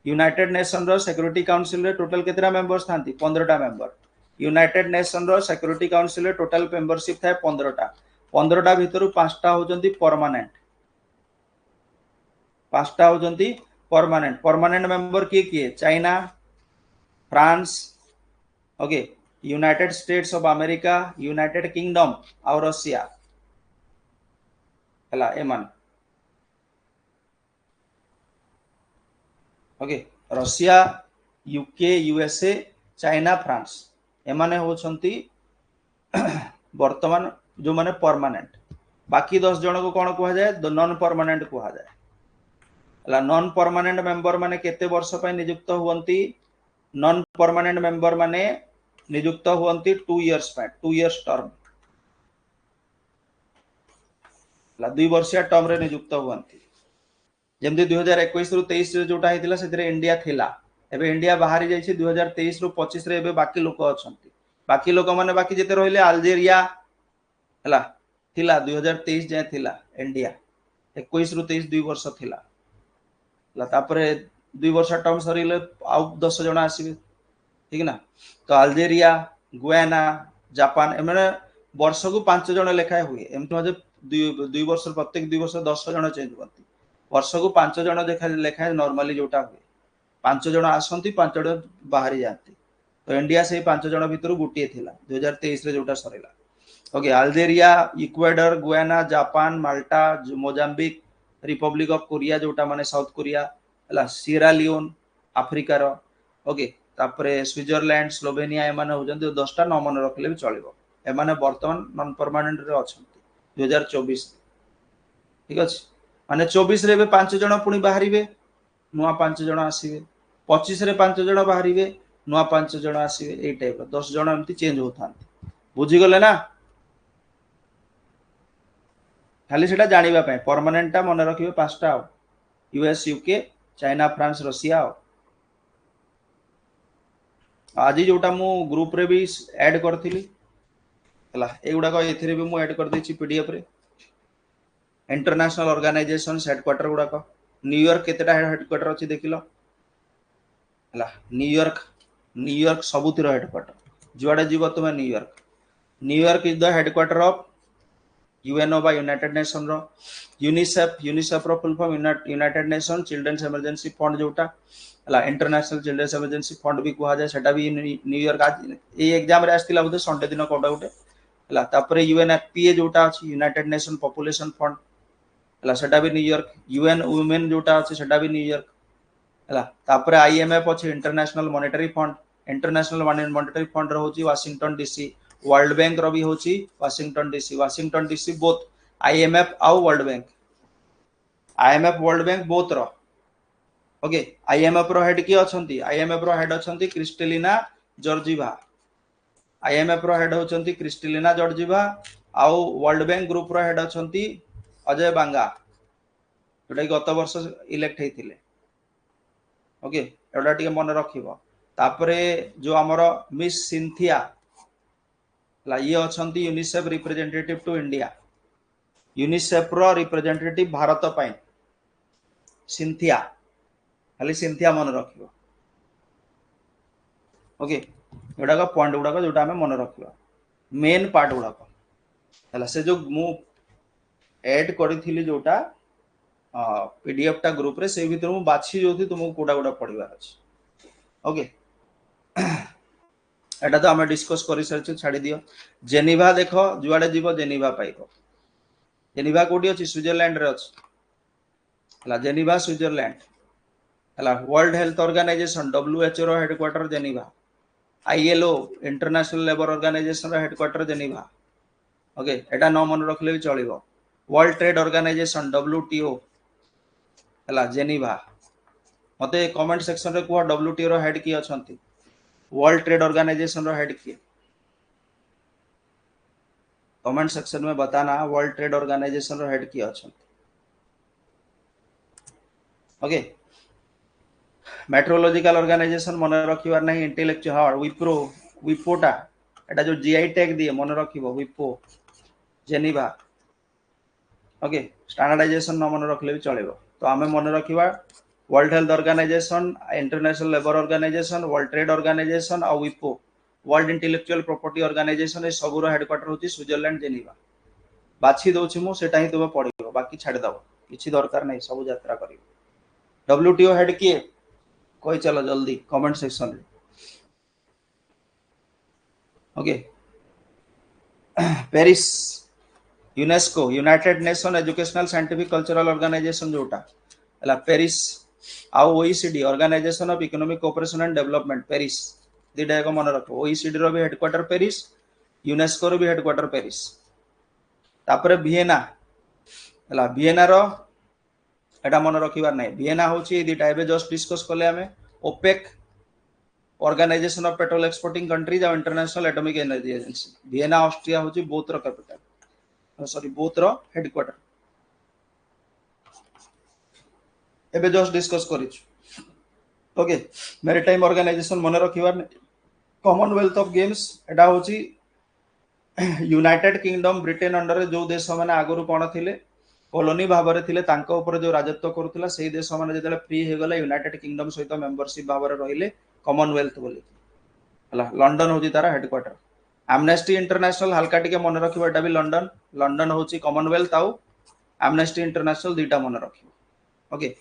यूनाइटेड नेशन रो सिक्योरिटी काउंसिल रे टोटल केतरा मेंबर्स थांती 15टा मेंबर यूनाइटेड नेशन रो सिक्योरिटी काउंसिल रे टोटल मेंबरशिप थाए 15टा भितरु 5टा होजंती परमानेंट मेंबर किए China France okay United States of America United Kingdom और रशिया हला एमान okay Russia UK USA China France एमाने होछंती वर्तमान जो माने परमानेंट बाकी 10 जन को कोन कुहा जाय नॉन परमानेंट कुहा जाय हला नॉन परमानेंट मेंबर माने केते वर्ष पय नियुक्त हुवंती नॉन परमानेंट मेंबर माने नियुक्त हुवंती 2 इयर्स पय 2 इयर्स टर्म हला 2 वर्षिया टर्म रे नियुक्त हुवंती जेमति 2021 रु 23 रे जोटा हितिला सेतरे इंडिया थिला एबे इंडिया बाहरी जाई छी 2023 रु 25 रे एबे बाकी लोक अछंती बाकी लोक माने बाकी जेते रहिले अल्जेरिया हला थिला 2023 जे थिला इंडिया 21 रु 23 2 वर्ष थिला हला तापरे 2 वर्ष टर्म सरीले आउ 10 जण आसीबे ठीक ना तो अल्जेरिया गुयाना जापान एमने वर्ष को 5 जण लेखाय हुए एमति मजे 2 वर्ष प्रत्येक 2 वर्ष 10 जण चेंज करती वर्ष को 5 जण लेखाय नॉर्मली जोटा हुए 5 जण आसंती 5 जण बाहरी जाती तो इंडिया से 5 जण भितर गुटिए थिला 2023 रे जोटा सरेला okay Algeria Ecuador Guyana Japan Malta Mozambique Republic of Korea जोटा माने साउथ कोरिया हला सियरा लियोन अफ्रीका रो ओके तापरे स्विट्जरलैंड स्लोवेनिया एमाने होजंती 10टा न मन रखले भी चलिबो एमाने वर्तमान नॉन परमानेंट रे अछंती 2024 ठीक अछि माने 24 रे बे 5 जण पुनी बाहरीबे नुआ 5 जण आसीबे 25 रे 5 जण बाहरीबे नुआ 5 जण आसीबे ए टाइप 10 जण एमती चेंज होथांती बुझी गले ना खाली सेटा जानिबा पय परमानेंट टा मन रखिबे पांचटा US UK China France Russia आज जोटा मु ग्रुप रे भी ऐड करथिली हला एगुडा को एथिरे भी मु ऐड कर देछि पीडीएफ रे इंटरनेशनल ऑर्गेनाइजेशन हेडक्वार्टर गुडा को न्यूयॉर्क केतेटा हेडक्वार्टर अछि देखिलो हला न्यूयॉर्क सबुतिर हेडक्वार्टर जुआडे जीव तुम New York is the headquarter of UNO बा यूनाइटेड नेशन रो यूनिसेफ रो full form united nation children's emergency fund जोटा हला इंटरनेशनल चिल्ड्रंस इमरजेंसी फंड भी कुहा जाय सेटा भी न्यूयॉर्क आज ए एग्जाम रे आस्तिला बोधे संडे दिन कोडा गुटे हला तापरे यूएनएफपीए जोटा अछि यूनाइटेड नेशन पॉपुलेशन फंड हला सेटा भी न्यूयॉर्क यूएन वुमेन जोटा अछि सेटा भी न्यूयॉर्क हला तापरे आईएमएफ अछि international monetary fund international monetary fund रहउची वाशिंगटन डीसी वर्ल्ड बैंक रो भी होची वाशिंगटन डीसी बोथ आईएमएफ आउ वर्ल्ड बैंक बोथ रो ओके आईएमएफ रो हेड की अछंती आईएमएफ रो हेड अछंती क्रिस्टेलिना जॉर्जिवा आईएमएफ रो हेड होचंती क्रिस्टेलिना जॉर्जिवा आउ वर्ल्ड बैंक ग्रुप रो हेड अछंती अजय बांगा जोटा गत वर्ष इलेक्ट हेतिले ओके एडा टिके मन रखिबो तापरे जो हमर मिस सिंथिया ला ये अछंती UNICEF representative to India UNICEF रो रिप्रेजेंटेटिव भारत पई सिंथिया खाली सिंथिया मन रखिबो ओके एडा का पॉइंट गुडा जोटा हमें मन रखिबो मेन पार्ट गुडा हला से जो मु ऐड करिथिली जोटा पीडीएफ टा ग्रुप रे से भीतर मु बाछि जोथि तुमको कोडा कोडा पढिबार अछि ओके एटा तो हमें डिस्कस करि सरछु छाडी दियो जेनीवा देखो जुआडे जीवो जेनीवा पाइबो जेनीवा कोडी अछि स्विट्जरलैंड रे अछि हला जेनीवा स्विट्जरलैंड हला वर्ल्ड हेल्थ ऑर्गेनाइजेशन डब्ल्यूएचओ रो headquarter Geneva ILO International labour Organisation रो हेडक्वार्टर जेनीवा ओके एटा न मन रखले भी चलिबो वर्ल्ड ट्रेड ऑर्गेनाइजेशन डब्ल्यूटीओ हला जेनीवा मते कमेंट सेक्शन रे कुआ डब्ल्यूटीओ रो हेड की अछंती वर्ल्ड ट्रेड ऑर्गेनाइजेशन रो हेड की कमेंट सेक्शन में बताना वर्ल्ड ट्रेड ऑर्गेनाइजेशन रो हेड की अछंती ओके मेट्रोलॉजिकल ऑर्गेनाइजेशन मन रखिबार नहीं इंटेलेक्चुअल हार्ड विपोटा एटा जो जीआई टैग दिए मन रखिबो विपो जेनीवा ओके स्टैंडर्डाइजेशन न मन रखले भी चलेबो तो आमे मन रखिबा world health organization international labour organization world trade organization और विपो वर्ल्ड इंटेलेक्चुअल प्रॉपर्टी ऑर्गेनाइजेशन ए सबुरो हेडक्वार्टर होची स्विट्जरलैंड जेनीवा बाछि दोछि मु सेटा ही तुमे पढिबो बाकी छाड़ दबो किछि दरकार नै सब यात्रा करिबो डब्ल्यूटीओ हेड किए कोई चलो जल्दी कमेंट सेक्शन रे okay Paris UNESCO united nation educational scientific cultural organization जोटा हला पेरिस आउ OECD organization of economic cooperation and development Paris दिडा को मन रखो ओईसीडी रो भी हेडक्वार्टर पेरिस यूनेस्को रो भी हेडक्वार्टर पेरिस तापरे वियना हला वियना रो एटा मन रखिबार नै वियना होची दिटा एबे जस्ट डिस्कस करले हमें OPEC organization of petrol exporting countries और international atomic energy agency Vienna Austria होची बोथ रो कैपिटल सॉरी बोथ रो हेडक्वार्टर एबे जस्ट डिस्कस करिछु ओके मैरीटाइम ऑर्गेनाइजेशन मन रखिबार कॉमनवेल्थ ऑफ गेम्स एटा होची यूनाइटेड किंगडम ब्रिटेन अंडर जो देश माने आगरु कोन थिले कॉलोनी भाबरे थिले तांको ऊपर जो राजत्व करूतला सेही देश माने जेतले फ्री हे गला यूनाइटेड किंगडम सहित मेंबरशिप भाबरे रहिले कॉमनवेल्थ बोली हला लंडन होची तारा हेडक्वार्टर एमनेस्टी इंटरनेशनल हल्का टिके मन रखिबो एटा भी लंडन होची कॉमनवेल्थ आउ एमनेस्टी इंटरनेशनल दीटा मन रखिबो ओके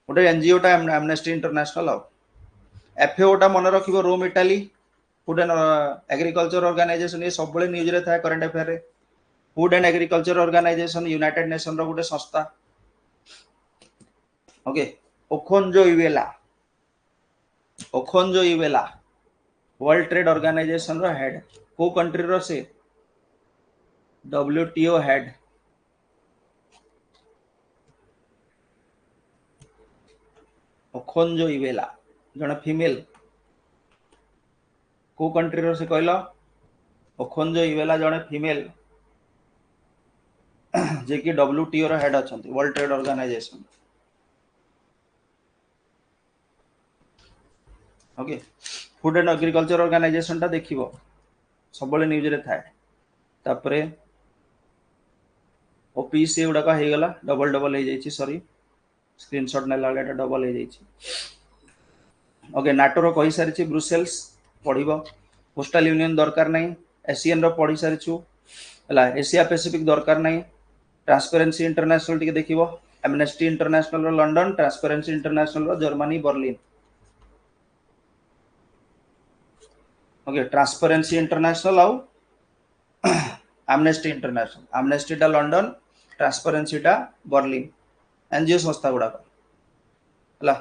ओटे एनजीओ टा एमनेस्टी इंटरनेशनल आउ एफएओ टा मन रखिबो Rome Italy food and agriculture organization ये सब बळे न्यूज रे थाए करंट अफेयर रे food and agriculture organization united nation रो गुटे संस्था okay Okonjo Iweala world trade organization रो हेड को कंट्री रो से डब्ल्यूटीओ हेड ओखोंजो इवेला जने फीमेल को कंट्री रो से कहलो ओखोंजो इवेला जने फीमेल जे कि WTO रो हेड अछंती world trade organization okay food and agriculture organization टा देखिबो सब न्यूज रे थाए तापरे ओपीसी गुड़ा का गला डबल डबल हो जाइए सॉरी स्क्रीनशॉट नेला बेले डबल हो जाइए ओके नाटो रो कहि सारिछि ब्रुसेल्स पढ़िबो कोस्टल यूनियन दरकार नहीं एशियन रो पढ़ी सारिछु हला एशिया पैसिफिक दरकार नहीं ट्रांसपेरेंसी इंटरनेशनल टिके देखिबो एमनेस्टी इंटरनेशनल रो लंडन ट्रांसपेरेंसी इंटरनेशनल रो Germany Berlin okay transparency international आउ एमनेस्टी इंटरनेशनल एमनेस्टी टा लंडन ट्रांसपेरेंसी टा बर्लिन एनजीओ संस्था गुड़ा हला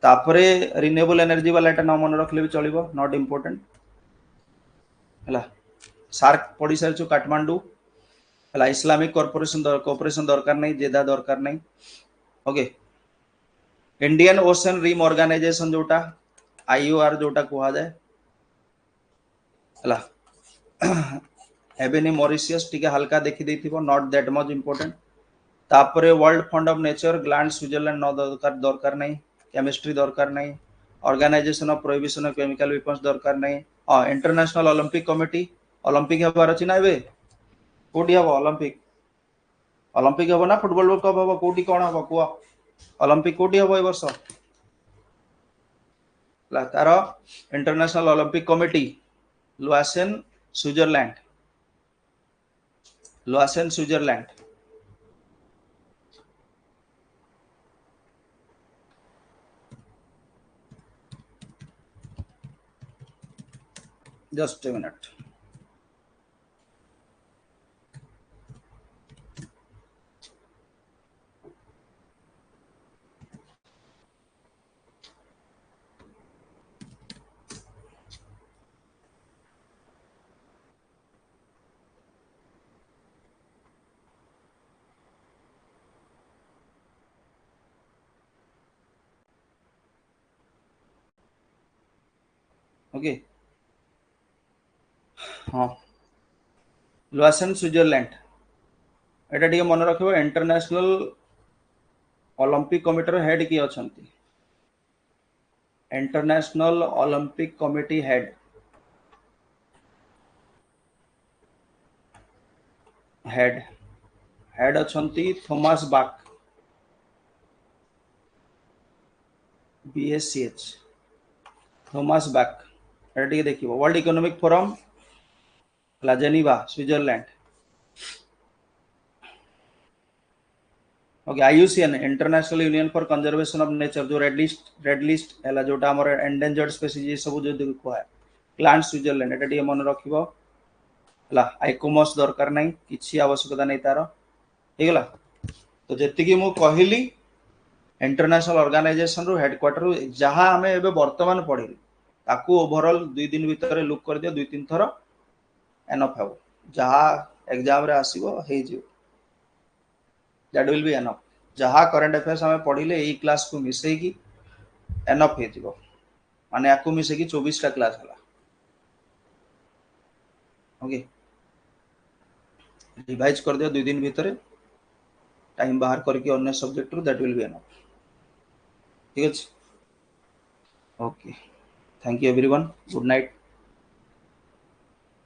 तापरे रिन्यूएबल एनर्जी वाला एटा न मन रखले भी चलिबो नॉट इंपोर्टेंट हला सार्क पढ़ी सारिछु काठमांडू हला इस्लामिक कोऑपरेशन दरकार नहीं जेदा दरकार नहीं okay Indian Ocean Rim Organisation जोटा आईओआर जोटा कुहा जाए हला एबेनी मॉरिशियस टिके हल्का देखि देथिबो नॉट दैट मच इंपोर्टेंट तापरे World Fund of Nature Gland Switzerland न दरकार नहीं केमिस्ट्री दरकार नहीं organisation of prohibition of chemical weapons दरकार नहीं हां इंटरनेशनल ओलंपिक कमिटी ओलंपिक हेबार अछि ना एबे कोठी हबो ओलंपिक ओलंपिक हबो ना फुटबॉल वर्ल्ड कप हबो कोठी कोन हबो कुआ ओलंपिक कोठी हबो ए वर्ष ला तारो international Olympic committee Lausanne Switzerland just a minute okay हाँ लुआसेन स्विट्जरलैंड एटा टिके मन रखिबो इंटरनेशनल ओलंपिक कमिटी रो हेड की अछंती इंटरनेशनल ओलंपिक कमिटी हेड अछंती Thomas Bach BSCH Thomas Bach एटा टिके देखिबो वर्ल्ड इकोनॉमिक फोरम ला Geneva Switzerland okay IUCN international union for conservation of nature जो रेड लिस्ट हैला जोटा हमर एंडेंजर्ड स्पीशीज सब जो देखो है प्लांट स्विट्जरलैंड एटा टिके मन रखिबो हला आइकोमस दरकार नहीं किछि आवश्यकता नहीं तार हेगला तो जेति कि मु कहिली इंटरनेशनल ऑर्गेनाइजेशन रो हेडक्वार्टर जहां हमें एबे वर्तमान पढ़िली ताकू ओवरऑल 2 दिन भीतर लुक कर दियो 2-3 थर एनफ हो जहां एग्जाम रे आसीबो हे जियो दैट विल बी एनफ जहां करंट अफेयर्स हमें पढ़िले एई क्लास को मिसई की एनफ हे जिवो माने आकु मिसई की 24 टा क्लास हला ओके रिवाइज कर दियो 2 दिन भीतर टाइम बाहर करके अन्य सब्जेक्ट रो दैट विल बी एनफ ठीक है okay thank you everyone good night